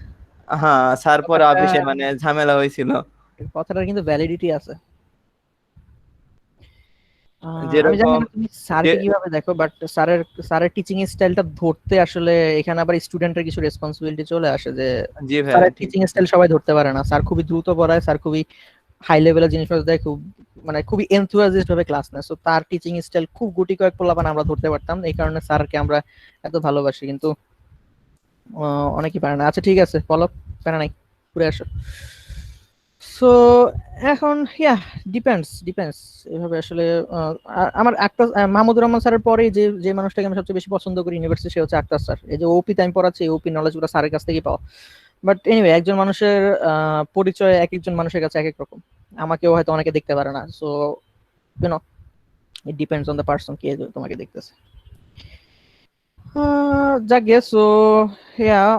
হ্যাঁ স্যার পরে কথাটা অফিসে মানে ঝামেলা হয়েছিল। কথাটার কিন্তু ভ্যালিডিটি আছে। আমি জানি যেরকম না তুমি স্যারকে কিভাবে দেখো, বাট স্যারের টিচিং স্টাইলটা ধরতে আসলে এখানে আবার স্টুডেন্টের কিছু রেসপন্সিবিলিটি চলে আসে, যে জি ভাইয়া স্যারের ঠিক। টিচিং স্টাইল সবাই ধরতে পারে না। স্যার খুবই দ্রুত পড়ায়, স্যার খুবই হাই লেভেলের জিনিসপত্র দেয়, খুব মানে খুবই এনথুয়াজিস্ট ভাবে ক্লাস নেয়। সো তার টিচিং স্টাইল খুব গুটি কয়েক পোলাপান আমরা ধরতে পারতাম, এই কারণে স্যারকে আমরা এত ভালোবাসি। কিন্তু অনেকেই পারে না। আচ্ছা ঠিক আছে, ফলো প্যারা নাই, ঘুরে আসো। সো এখন ডিপেন্ডস এভাবে আসলে। আমার আক্তার মাহমুদুর রহমান স্যারের পরে যে যে মানুষটাকে আমি সবচেয়ে বেশি পছন্দ করি ইউনিভার্সিটি, সে হচ্ছে আক্তার স্যার। এই যে ওপিতে আমি পড়াচ্ছি, ওপি নলেজ গুলো স্যারের কাছ থেকেই পাওয়া। বাট এনিওয়ে, একজন মানুষের পরিচয় এক একজন মানুষের কাছে এক এক রকম। আমাকেও হয়তো অনেকে দেখতে পারে না। So you it depends on the person কে তোমাকে দেখতেছে। যাক গে, সো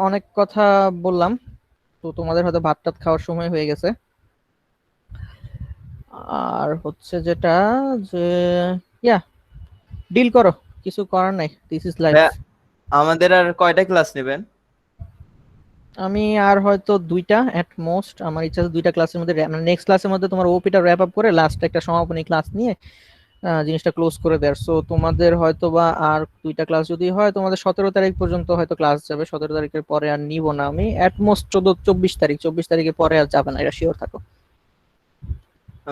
অনেক কথা বললাম। তো তোমাদের হয়তো ভাত টাত খাওয়ার সময় হয়ে গেছে। আর হচ্ছে যেটা, যে ডিল করো, কিছু করার নাই, দিস ইজ লাইফ। ভাইয়া আমাদের আর কয়টা ক্লাস নেবেন? আমি আর হয়তো দুইটা এট মোস্ট, আমার ইচ্ছা আছে দুইটা ক্লাসের মধ্যে, নেক্সট ক্লাসের মধ্যে তোমার ওপিটা র‍্যাপ আপ করে লাস্ট একটা সমাপনী ক্লাস নিয়ে জিনিসটা ক্লোজ করে দেয়। সো তোমাদের হয়তো বা আর দুইটা ক্লাস যদি হয়, তোমাদের 17 তারিখ পর্যন্ত হয়তো ক্লাস যাবে। 17 তারিখের পরে আর নিব না আমি, এট মোস্ট 24 তারিখের পরে আর যাবে না, এটা শিওর থাকো।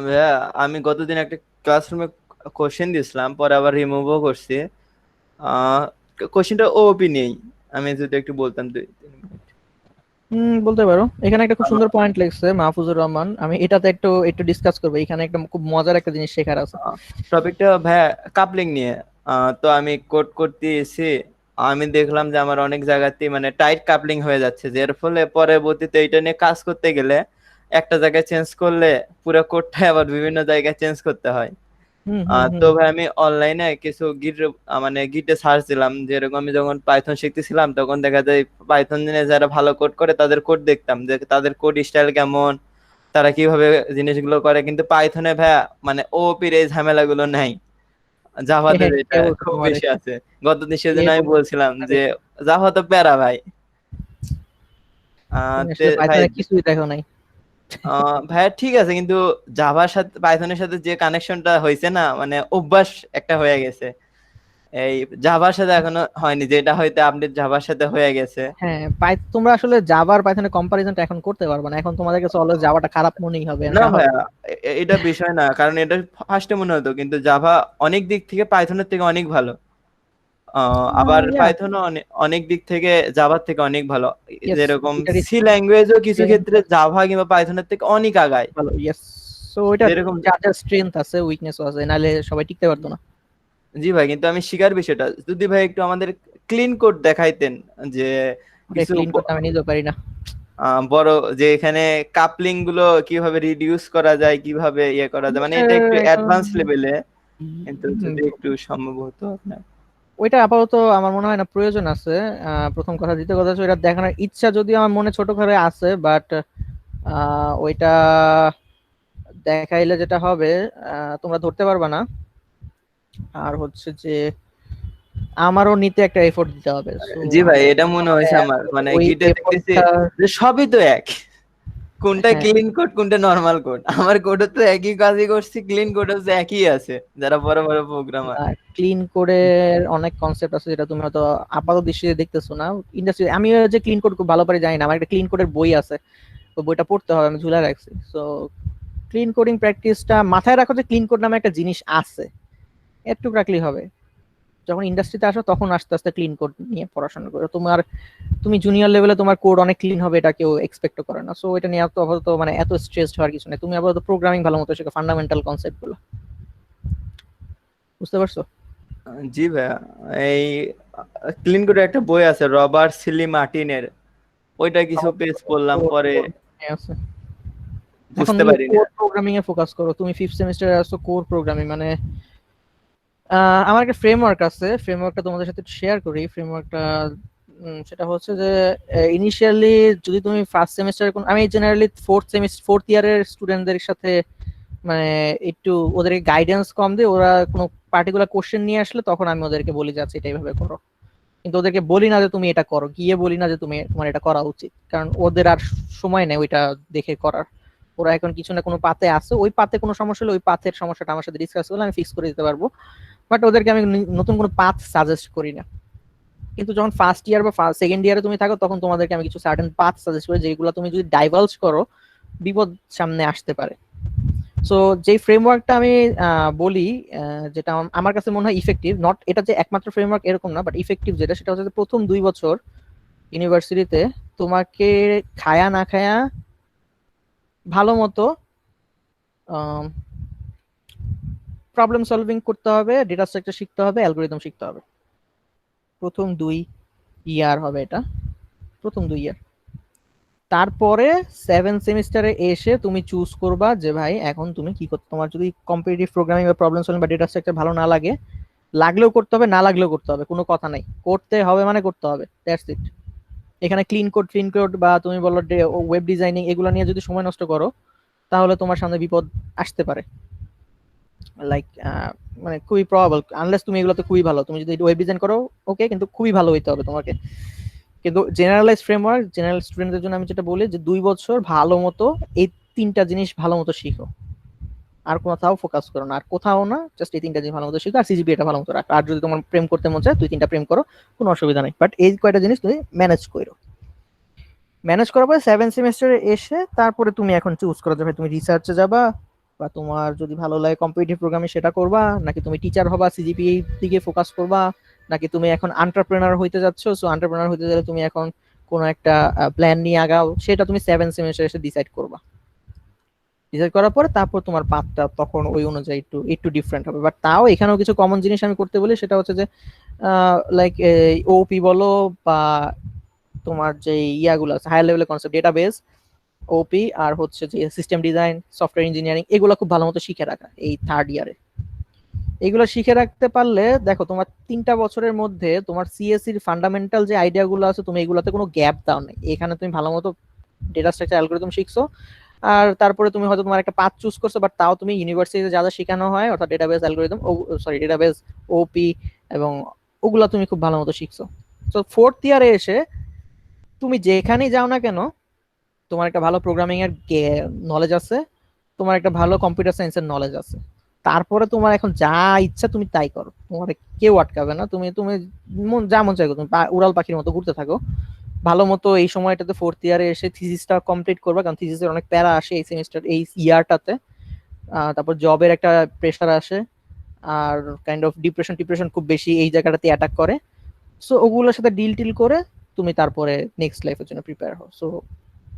ভাইয়া আমি গতদিন একটা ক্লাসরুমে কোশ্চেন দিয়েছিলাম, পরে আবার রিমুভও করছি। কোশ্চেনটা ওপি নেই, আমি যদি একটু বলতাম 2-3 মিনিট। বলতে পারো। এখানে একটা খুব সুন্দর পয়েন্ট লিখছে মাহফুজুর রহমান, আমি এটাতে একটু একটু ডিসকাস করবো। এখানে একটা খুব মজার একটা জিনিস শেখার আছে। টপিকটা ভাইয়া কাপলিং নিয়ে। তো আমি কোড করতে এসে আমি দেখলাম যে আমার অনেক জায়গাতেই মানে টাইট কাপলিং হয়ে যাচ্ছে, যার ফলে পরবর্তীতে এটা নিয়ে কাজ করতে গেলে একটা জায়গায় চেঞ্জ করলে পুরো কোডটাই আবার বিভিন্ন জায়গায় চেঞ্জ করতে হয়। হুম হুম তো হুম। ভাই আমি অনলাইনে কিছু মানে গিটে সার্চ দিলাম, যেরকম আমি যখন পাইথন শিখতেছিলাম তখন দেখা যায় পাইথন নিয়ে যারা ভালো কোড করে তাদের কোড দেখতাম, যে তাদের কোড স্টাইল কেমন, তারা কিভাবে জিনিসগুলো করে। কিন্তু পাইথনে ভাইয়া মানে ওপির এই ঝামেলাগুলো নাই, জাভাতে যেটা কে বলছে খুব তোমারে? বেশি আছে। গতদিন কে সেদিন আমি বলছে বলছিলাম তোমারে? যে জাভা তো প্যারা ভাই। তুমি তে আসলে ভাই পাইথনে কিছুই দেখো নাই। ভাইয়া ঠিক আছে, কিন্তু জাভার সাথে পাইথনের সাথে যে কানেকশনটা হয়েছে না, মানে অভ্যাস একটা হয়ে গেছে। এই জাভার সাথে এখনো হয়নি, যেটা হয়তো আপডেট জাভার সাথে হয়ে গেছে। হ্যাঁ, তোমরা আসলে জাভা আর পাইথনের কম্পারিজনটা এখন করতে পারবে না। এখন তোমাদের কাছে অলওয়েজ জাভাটা খারাপ মনেই হবে, না স্বাভাবিক। ভাইয়া এটা বিষয় না, কারণ এটা ফার্স্টে মনে হতো, কিন্তু জাভা অনেক দিক থেকে পাইথনের থেকে অনেক ভালো। আবার ইয়া, পাইথনও অনেক দিক থেকে জাভার থেকে অনেক ভালো। ইয়েস, যেরকম দুইটারই সি ল্যাঙ্গুয়েজও কিছু ক্ষেত্রে জাভা কিংবা পাইথনের থেকে অনেক আগায়। ভালো, ইয়েস। সো ওইটা যেরকম যার যার স্ট্রেংথ আছে, উইকনেসও আছে, নাহলে সবাই টিকতে পারতো না। জি ভাই, কিন্তু আমি শিকার বিষয়টা যদি ভাই একটু আমাদের ক্লিন কোড দেখাইতেন, যে ওকে, কিছু ক্লিন করতে আমি নিজেও পারি না। বড়, যে এখানে কাপলিং গুলো কিভাবে রিডিউস করা যায়, কিভাবে ইয়ে করা যায়, মানে এটা একটু অ্যাডভান্স লেভেলে, কিন্তু হুম, যদি একটু সম্ভব হতো আপনার। ওইটা আপাতত আমার মনে হয় না প্রয়োজন আছে। প্রথম কথা, দ্বিতীয় কথা হচ্ছে ওইটা দেখানোর ইচ্ছা যদিও আমার মনে ছোট করে আছে, বাট ওইটা দেখাইলে যেটা হবে, তোমরা ধরতে পারবা না। আর হচ্ছে যে আমারও নিতে একটা এফোর্ট দিতে হবে। সো জি ভাই, এটা মনে হয়েছে আমার, মানে ওই গিটে দেখতেছি এফোর্টটা, যে সবই তো এক, কোনটা হ্যাঁ, ক্লিন কোড কোনটা নরমাল কোড। আমার কোডও তো একই কাজই করছি, ক্লিন কোড হচ্ছে একই আছে, যারা বড় বড় প্রোগ্রামার। ক্লিন কোডে অনেক কনসেপ্ট আছে যেটা তুমি হয়তো আপাত দৃষ্টিতে দেখতেছো না ইন্ডাস্ট্রি। আমি যে ক্লিন কোড খুব ভালো করে জানি না, আমার একটা ক্লিন কোডের বই আছে, তো বইটা পড়তে হবে, আমি ঝুলা রাখছি। সো ক্লিন কোডিং প্র্যাকটিসটা মাথায় রাখো, যে ক্লিন কোড নামে একটা জিনিস আছে, একটু রাখলেই হবে। যখন ইন্ডাস্ট্রিতে আসো তখন আস্তে আস্তে ক্লিন কোড নিয়ে পড়াশোনা করো। তুমি জুনিয়র লেভেলে তোমার কোড অনেক ক্লিন হবে, এটা কেউ এক্সপেক্ট করে না। সো এটা নিয়ে আপাতত মানে এত স্ট্রেসড হওয়ার কিছু নেই। তুমি আপাতত প্রোগ্রামিং ভালো মতো শেখো, ফান্ডামেন্টাল কনসেপ্ট গুলো, বুঝতে পারছো? জি ভাইয়া, এই ক্লিন কোডে একটা বই আছে রবার্ট সিলি মার্টিনের, ওইটা কিছু পেজ পড়লাম পরে। আছে। এখন বুঝতে পারি না। কোর প্রোগ্রামিং এ ফোকাস করো, তুমি 5th সেমিস্টারে আসছো কোর প্রোগ্রামিং মানে আমার একটা ফ্রেমওয়ার্ক আছে, ফ্রেমওয়ার্কটা তোমাদের সাথে শেয়ার করি। ফ্রেমওয়ার্কটা সেটা হচ্ছে যে ইনিশিয়ালি যদি তুমি ফার্স্ট সেমিস্টারে আমি জেনারেলি ফোর্থ ইয়ারের স্টুডেন্টদের সাথে মানে একটু ওদেরকে গাইডেন্স কম দিই, ওরা কোনো পার্টিকুলার কোশ্চেন নিয়ে আসলে তখন আমি ওদেরকে বলি যে আচ্ছা এটা এইভাবে করো, কিন্তু ওদেরকে বলি না যে তুমি এটা করো, গিয়ে বলি না যে তোমার এটা করা উচিত, কারণ ওদের আর সময় নেই ওইটা দেখে করার। ওরা এখন কিছু না কোনো পাতে আছে, ওই পাতে কোনো সমস্যা হলে ওই পাথের সমস্যাটা আমার সাথে ডিসকাস করলে আমি ফিক্স করে দিতে পারবো, বাট ওদেরকে আমি নতুন কোনো পাথ সাজেস্ট করি না। কিন্তু যখন ফার্স্ট ইয়ার বা সেকেন্ড ইয়ারে তুমি থাকো তখন তোমাদেরকে আমি কিছু সার্টেন পাথ সাজেস্ট করি, যেগুলো তুমি যদি ডাইভালজ করো বিপদ সামনে আসতে পারে। সো যে ফ্রেমওয়ার্কটা আমি বলি, যেটা আমার কাছে মনে হয় ইফেক্টিভ, নট এটা যে একমাত্র ফ্রেমওয়ার্ক এরকম না, বাট ইফেক্টিভ যেটা সেটা হচ্ছে প্রথম 2 বছর ইউনিভার্সিটিতে তোমাকে খায়া না খায়া ভালো মতো প্রবলেম সলভিং করতে হবে, ডেটা স্ট্রাকচার শিখতে হবে, অ্যালগোরিদম শিখতে হবে। প্রথম 2 ইয়ার হবে এটা, প্রথম 2 ইয়ার। তারপরে 7 সেমিস্টারে এসে তুমি চুজ করবা যে ভাই এখন তুমি কি করতে, তোমার যদি কম্পিটিটিভ প্রোগ্রামিং বা প্রবলেম সলভিং বা ডেটা স্ট্রাকচার ভালো না লাগে, লাগলেও করতে হবে, না লাগলেও করতে হবে, কোনো কথা নাই, করতে হবে মানে করতে হবে, দ্যাটস ইট। এখানে ক্লিন কোড বা তুমি বলো ওয়েব ডিজাইনিং এগুলো নিয়ে যদি সময় নষ্ট করো তাহলে তোমার সামনে বিপদ আসতে পারে। লাইক মানে খুবই প্রবাবল, আনলেস তুমি এগুলোতে খুবই ভালো, তুমি যদি ওয়েব ডিজাইন করো ওকে, কিন্তু খুবই ভালো হইতে হবে তোমাকে। কিন্তু জেনারেলাইজ ফ্রেমওয়ার্ক জেনারেল স্টুডেন্টদের জন্য আমি যেটা বলি যে 2 বছর ভালো মতো এই 3টা জিনিস ভালো মতো শিখো, আর কোথাও ফোকাস করো না, আর কোথাও না, জাস্ট এই 3টা জিনিস ভালো মতো শিখো, আর সিজিপিএটা ভালো মতো রাখো। আর যদি তোমার প্রেম করতে মন চায় 2-3টা প্রেম করো, কোনো অসুবিধা নেই, বাট এই কয়টা জিনিস তুমি ম্যানেজ করো। ম্যানেজ করার পরে 7 সেমিস্টারে এসে তারপরে তুমি এখন চুজ করো যে ভাই তুমি রিসার্চে যাবা, বা তোমার যদি ভালো লাগে কম্পিটিটিভ প্রোগ্রামিং সেটা করবা, নাকি তুমি টিচার হবা সিজিপিএ দিকে ফোকাস করবা, নাকি তুমি এখন এন্টারপ্রেনার হইতে যাচ্ছ, সো এন্টারপ্রেনার হইতে গেলে তুমি এখন কোনো একটা প্ল্যান নিয়ে আগাও, সেটা তুমি 7 সেমিস্টারে এসে ডিসাইড করবা। ডিসাইড করার পরে তারপর তোমার পাথটা তখন ওই অনুযায়ী একটু একটু ডিফারেন্ট হবে, বাট তাও এখানেও কিছু কমন জিনিস আমি করতে বলি, সেটা হচ্ছে যে লাইক ওপি বলো বা তোমার যে ইয়াগুলো আছে হাই লেভেলের কনসেপ্ট, ডেটাবেস, ওপি, আর হচ্ছে যে সিস্টেম ডিজাইন, সফটওয়্যার ইঞ্জিনিয়ারিং, এগুলো খুব ভালো মতো শিখে রাখা এই থার্ড ইয়ারে। এগুলো শিখে রাখতে পারলে দেখো তোমার 3টা বছরের মধ্যে তোমার সিএসসির ফান্ডামেন্টাল যে আইডিয়াগুলো আছে তুমি এগুলোতে কোনো গ্যাপ দাও নাই, এখানে তুমি ভালো মতো ডেটা স্ট্রাকচার অ্যালগরিদম শিখছো, আর তারপরে তুমি হয়তো তোমার একটা পাথ চুজ করছো, বাট তাও তুমি ইউনিভার্সিটিতে যা যা শেখানো হয় অর্থাৎ ডেটাবেস অ্যালগরিদম, ডেটাবেস, ওপি এবং ওগুলা তুমি খুব ভালো মতো শিখছো। তো ফোর্থ ইয়ারে এসে তুমি যেখানেই যাও না কেন তোমার একটা ভালো প্রোগ্রামিং এর নলেজ আছে, তোমার একটা ভালো কম্পিউটার সায়েন্সের নলেজ আছে, তারপরে তোমার এখন যা ইচ্ছা তুমি তাই করো, তোমার কেউ আটকাবে না, তুমি তুমি যা মন চাইবো তুমি উড়াল পাখির মতো ঘুরতে থাকো ভালো মতো। এই সময়টাতে ফোর্থ ইয়ারে এসে থিসিসটা কমপ্লিট করবা, কারণ থিসিসের অনেক প্যারা আসে এই সেমিস্টার এই ইয়ারটাতে, তারপর জবের একটা প্রেশার আসে, আর কাইন্ড অফ ডিপ্রেশন খুব বেশি এই জায়গাটাতে অ্যাটাক করে। সো ওগুলোর সাথে ডিল করে তুমি তারপরে নেক্সট লাইফের জন্য প্রিপেয়ার হও। সো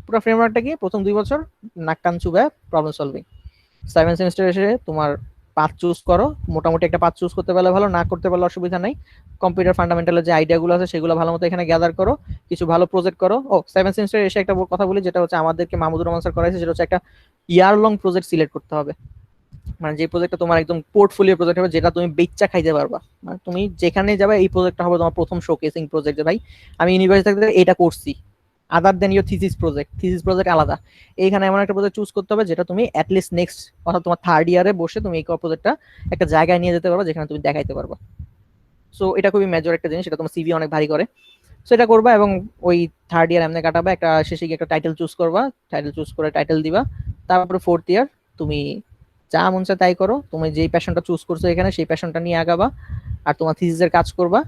পুরো ফ্রেমওয়ার্কটা কি, প্রথম 2 বছর নাক কান চুবায় প্রবলেম সলভিং, 7 সেমিস্টার এসে তোমার পাথ চুজ করো, মোটামুটি একটা পাথ চুজ করতে পারলে ভালো, না করতে পারলে অসুবিধা নাই, কম্পিউটার ফান্ডামেন্টালের যে আইডিয়াগুলো আছে সেগুলো ভালো মতো এখানে গ্যাদার করো, কিছু ভালো প্রজেক্ট করো। 7 সেমিস্টার এসে একটা কথা বলি, যেটা হচ্ছে আমাদেরকে মাহমুদুর রহমান স্যার করাইছে, সেটা হচ্ছে একটা ইয়ার লং প্রজেক্ট সিলেক্ট করতে হবে, মানে যে প্রজেক্টটা তোমার একদম পোর্টফোলিও প্রজেক্ট হবে, যেটা তুমি বেচ্চা খাইতে পারবা, মানে তুমি যেখানে যাবে এই প্রজেক্টটা হবে তোমার প্রথম শোকেসিং প্রজেক্ট, যে ভাই আমি ইউনিভার্সিটি থাকতে এটা করছি, আদার দেন ইউর থিসিস প্রজেক্ট আলাদা। এইখানে এমন একটা প্রজেক্ট চুজ করতে হবে যেটা তুমি অ্যাটলিস্ট নেক্সট অর্থাৎ তোমার থার্ড ইয়ারে বসে তুমি এই প্রজেক্টটা একটা জায়গায় নিয়ে যেতে পারবা যেখানে তুমি দেখাইতে পারবা। সো এটা খুবই মেজর একটা জিনিস, এটা তোমার সিভি অনেক ভারী করে। সো এটা করবা এবং ওই থার্ড ইয়ার এমনি কাটাবা, একটা শেষে গিয়ে একটা টাইটেল চুজ করবা, টাইটেল চুজ করে টাইটেল দিবা, তারপরে ফোর্থ ইয়ার তুমি যা মন চায় তাই করো, তুমি যেই প্যাশনটা চুজ করছো এখানে সেই প্যাশনটা নিয়ে আগাবা, আর তোমার থিসিসের কাজ করবা।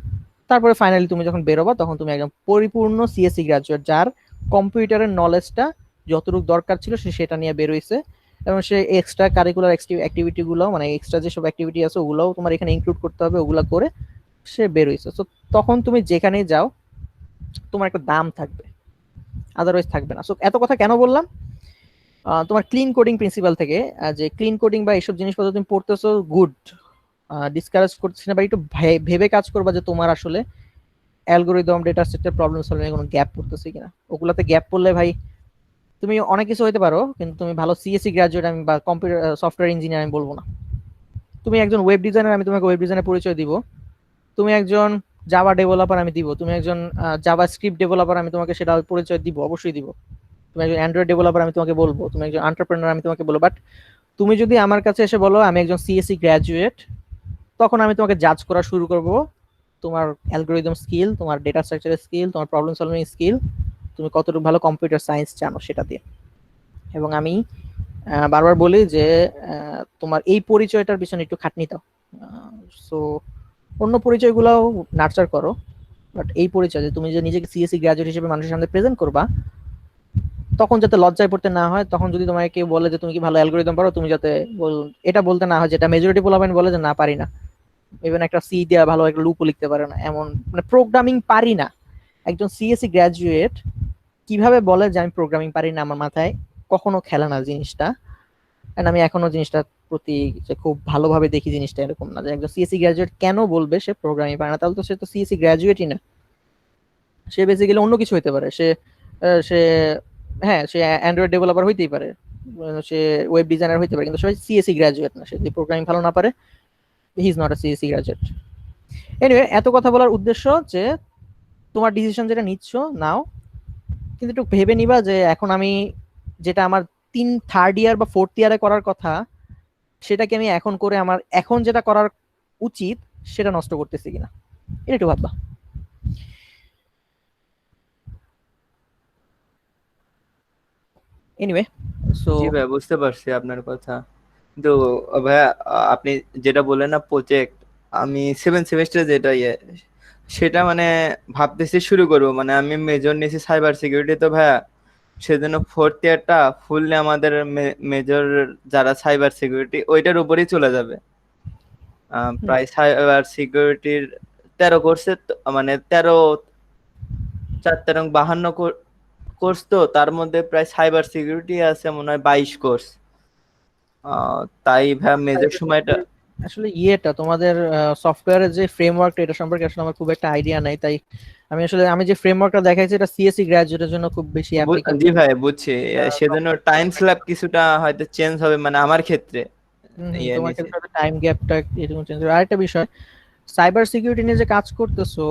তারপরে ফাইনালি তুমি যখন বেরোবা তখন তুমি একদম পরিপূর্ণ সিএসসি গ্রাজুয়েট, যার কম্পিউটারের নলেজটা যতটুকু দরকার ছিল সে সেটা নিয়ে বেরোইছে, এবং সে এক্সট্রা কারিকুলার অ্যাক্টিভিটি গুলো মানে এক্সট্রা যেসব অ্যাক্টিভিটি আছে ওগুলোও তোমার এখানে ইনক্লুড করতে হবে, ওগুলো করে সে বেরোইছে। তো তখন তুমি যেখানেই যাও তোমার একটা দাম থাকবে, আদারওয়াইজ থাকবে না। সো এত কথা কেন বললাম, তোমার ক্লিন কোডিং প্রিন্সিপাল থেকে, যে ক্লিন কোডিং বা এইসব জিনিসপত্র তুমি পড়তেছো গুড, ডিসকারেজ করছি না, বা একটু ভেবে কাজ করবা যে তোমার আসলে algorithm data structure problem solving কোনো গ্যাপ পড়তেছে কিনা। ওগুলাতে গ্যাপ পড়লে ভাই তুমি অনেক কিছু হইতে পারো, কিন্তু তুমি ভালো সিএসসি গ্রাজুয়েট আমি বা কম্পিউটার সফটওয়্যার ইঞ্জিনিয়ার আমি বলবো না। তুমি একজন ওয়েব ডিজাইনার, আমি তোমাকে ওয়েব ডিজাইনের পরিচয় দিব। তুমি একজন জাভা ডেভেলপার, আমি দিব। তুমি একজন জাভা স্ক্রিপ্ট ডেভেলপার, আমি তোমাকে সেটা পরিচয় দিব, অবশ্যই দিব। তুমি একজন অ্যান্ড্রয়েড ডেভেলপার, আমি তোমাকে বলবো। তুমি একজন এন্টারপ্রেনার, আমি তোমাকে বলবো। বাট তুমি যদি আমার কাছে এসে বলো আমি একজন সিএসসি গ্র্যাজুয়েট, তখন আমি তোমাকে জাজ করা শুরু করব তোমার অ্যালগোরিদম স্কিল, তোমার ডেটা স্ট্রাকচারের স্কিল, তোমার প্রবলেম সলভিং স্কিল, তুমি কতটুকু ভালো কম্পিউটার সায়েন্স জানো সেটা দিয়ে। এবং আমি বারবার বলি যে তোমার এই পরিচয়টার পিছনে একটু খাটনি দাও। সো অন্য পরিচয়গুলোও নার্চার করো, বাট এই পরিচয় যে তুমি যে নিজেকে সিএসসি গ্র্যাজুয়েট হিসেবে মানুষের সামনে প্রেজেন্ট করবা, তখন যাতে লজ্জায় পড়তে না হয়। তখন যদি তোমাকে কেউ বলে যে তুমি কি ভালো অ্যালগোরিদম পারো, তুমি যাতে এটা বলতে না হয়, যেটা মেজরিটি পোলাপাইন বলে যে না পারি না, ইভেন একটা সি দেওয়া ভালো একটা লুপও লিখতে পারে না, এমন মানে প্রোগ্রামিং পারি না। একজন সিএসসি গ্র্যাজুয়েট কিভাবে বলে যে আমি প্রোগ্রামিং পারি না, আমার মাথায় কখনো খেলে না জিনিসটা। এন্ড আমি এখনো জিনিসটা প্রতি যে খুব ভালোভাবে দেখি জিনিসটা এরকম না যে একজন সিএসসি গ্র্যাজুয়েট কেন বলবে সে প্রোগ্রামিং পারে না। তাহলে তো সে তো সিএসসি গ্র্যাজুয়েটই না, সে বেসিক্যালি অন্য কিছু হতে পারে। সে হ্যাঁ, সে অ্যান্ড্রয়েড ডেভেলপার হইতেই পারে, সে ওয়েব ডিজাইনার হইতে পারে, কিন্তু সে সিএসসি গ্র্যাজুয়েট না। সে যদি প্রোগ্রামিং ভালো না পারে, he is not a CSC graduate. Anyway, এত কথা বলার উদ্দেশ্য যে তোমার ডিসিশন যেটা নিচ্ছ নাও, কিন্তু একটু ভেবে নিবা যে এখন আমি যেটা আমার থার্ড ইয়ার বা ফোর্থ ইয়ারে করার কথা, সেটাকে আমি এখন করে আমার এখন যেটা করার উচিত সেটা নষ্ট করতেছি কিনা, এটা একটু ভাববা। এনিওয়ে, সো জি ভাই, বুঝতে পারছি আপনার কথা। কিন্তু ভাইয়া, আপনি যেটা বললেন না প্রজেক্ট, আমি 7 সেমিস্টার যেটা সেটা মানে ভাবতেছি শুরু করবো। মানে আমি মেজর নিয়েছি সাইবার সিকিউরিটি, তো ভাইয়া সেজন্য ফোর্থ ইয়ারটা ফুললি আমাদের মেজর যারা সাইবার সিকিউরিটি ওইটার উপরেই চলে যাবে। প্রায় সাইবার সিকিউরিটির 13 কোর্সে, মানে 13 4 52 কোর্স, তো তার মধ্যে প্রায় সাইবার সিকিউরিটি আছে মনে হয় 22 কোর্স। তাই ভাইয়া মেজর সময়টা আসলে ইয়েটা তোমাদের সফটওয়্যারের যে ফ্রেমওয়ার্কটা, এটা সম্পর্কে আসলে আমার খুব একটা আইডিয়া নাই। তাই আমি যে ফ্রেমওয়ার্কটা দেখাইছি এটা সিএসসি গ্র্যাজুয়েটের জন্য খুব বেশি অ্যাপ্লিকেবল। জি ভাই, বুঝছি। সেজন্য টাইম স্ল্যাব কিছুটা হয়তো চেঞ্জ হবে, মানে আমার ক্ষেত্রে তোমার নিচে। ক্ষেত্রে টাইম গ্যাপটা এরকম চেঞ্জ হবে। আরেকটা বিষয়, সাইবার সিকিউরিটি নিয়ে যে কাজ করতেছো,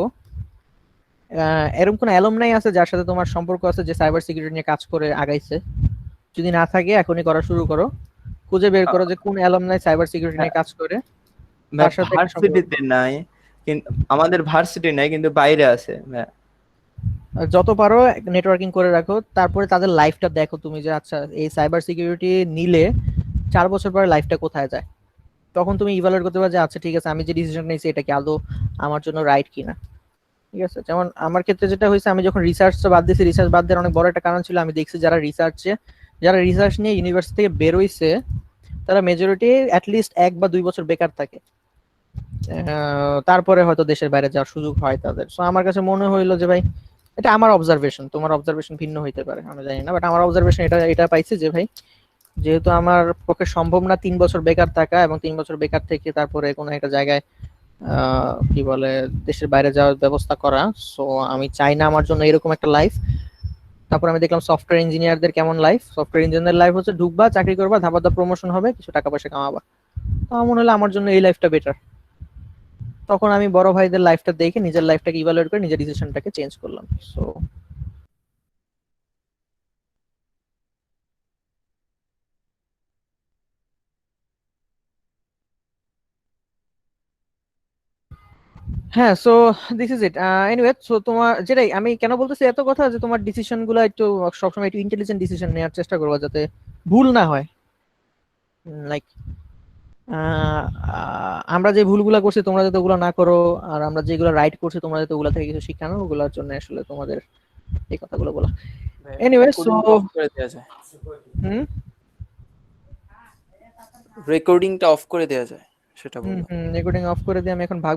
এরকম কোন অ্যালুমনাই আছে যার সাথে তোমার সম্পর্ক আছে যে সাইবার সিকিউরিটি নিয়ে কাজ করে আগাইছে? যদি না থাকে এখনই করা শুরু করো, খুঁজে বের করো যে কোন অ্যালুমনাই সাইবার সিকিউরিটি নিয়ে কাজ করে, তার সাথে একটা সম্পর্ক। ভার্সিটিতে নাই, কিন্তু আমাদের ভার্সিটি নাই, কিন্তু বাইরে আছে ভাইয়া। যত পারো নেটওয়ার্কিং করে রাখো, তারপরে তাদের লাইফটা দেখো তুমি যে আচ্ছা এই সাইবার সিকিউরিটি নিলে 4 বছর পরে লাইফটা কোথায় যায়। তখন তুমি ইভালুয়েট করতে পারো যে আচ্ছা ঠিক আছে, আমি যে ডিসিশন নিয়েছি এটা কি আদৌ আমার জন্য রাইট কিনা। ঠিক আছে, যেমন আমার ক্ষেত্রে যেটা হয়েছে, আমি যখন রিসার্চটা বাদ দিয়েছি, রিসার্চ বাদ দেওয়ার অনেক বড় একটা কারণ ছিল, আমি দেখছি যারা রিসার্চ নিয়ে ইউনিভার্সিটি থেকে বের হইছে, তারা মেজরিটি অ্যাটলিস্ট 1 বা 2 বছর বেকার থাকে। তারপরে হয়তো দেশের বাইরে যাওয়ার সুযোগ হয় তাদের। সো আমার কাছে মনে হইলো যে ভাই, এটা আমার অবজারভেশন, তোমার অবজারভেশন ভিন্ন হইতে পারে, আমি জানি না, বাট আমার অবজারভেশন এটা পাইছি যে ভাই, যেহেতু আমার পক্ষে সম্ভব না 3 বছর বেকার থাকা, এবং 3 বছর বেকার থেকে তারপরে কোনো একটা জায়গায় কি বলে দেশের বাইরে যাওয়ার ব্যবস্থা করা, সো আমি চাই না আমার জন্য এরকম একটা লাইফ। তারপর আমি দেখলাম সফটওয়্যার ইঞ্জিনিয়ারদের কেমন লাইফ। সফটওয়্যার ইঞ্জিনিয়ার লাইফ হচ্ছে ঢুকবা, চাকরি করবা, ধাপা ধাপ প্রমোশন হবে, কিছু টাকা পয়সা কামাবা। তো আমার মনে হলো আমার জন্য এই লাইফটা বেটার। তখন আমি বড় ভাইদের লাইফটা দেখে নিজের লাইফটাকে ইভালুয়েট করে নিজের ডিসিশনটাকে চেঞ্জ করলাম। সো হ্যাঁ, so this is it. Anyway, so তোমার যেটাই আমি কেন বলতেছি এত কথা, যে তোমার ডিসিশন গুলো একটু সবসময় একটু ইন্টেলিজেন্ট ডিসিশন নেওয়ার চেষ্টা করবা, যাতে ভুল না হয়। লাইক আমরা যে ভুলগুলা করছি তোমরা যাতে ওগুলো না করো, আর আমরা যেগুলো রাইট করছি তোমরা যাতে ওগুলা থেকে কিছু শিক্ষা নাও, ওগুলোর জন্য আসলে তোমাদের এই কথাগুলো বলা। এনিওয়ে, সো করে দেওয়া যায়, হুম রেকর্ডিংটা অফ করে দেওয়া যায়, সেটা বললাম। রেকর্ডিং অফ করে দিয়ে আমি এখন ভাগ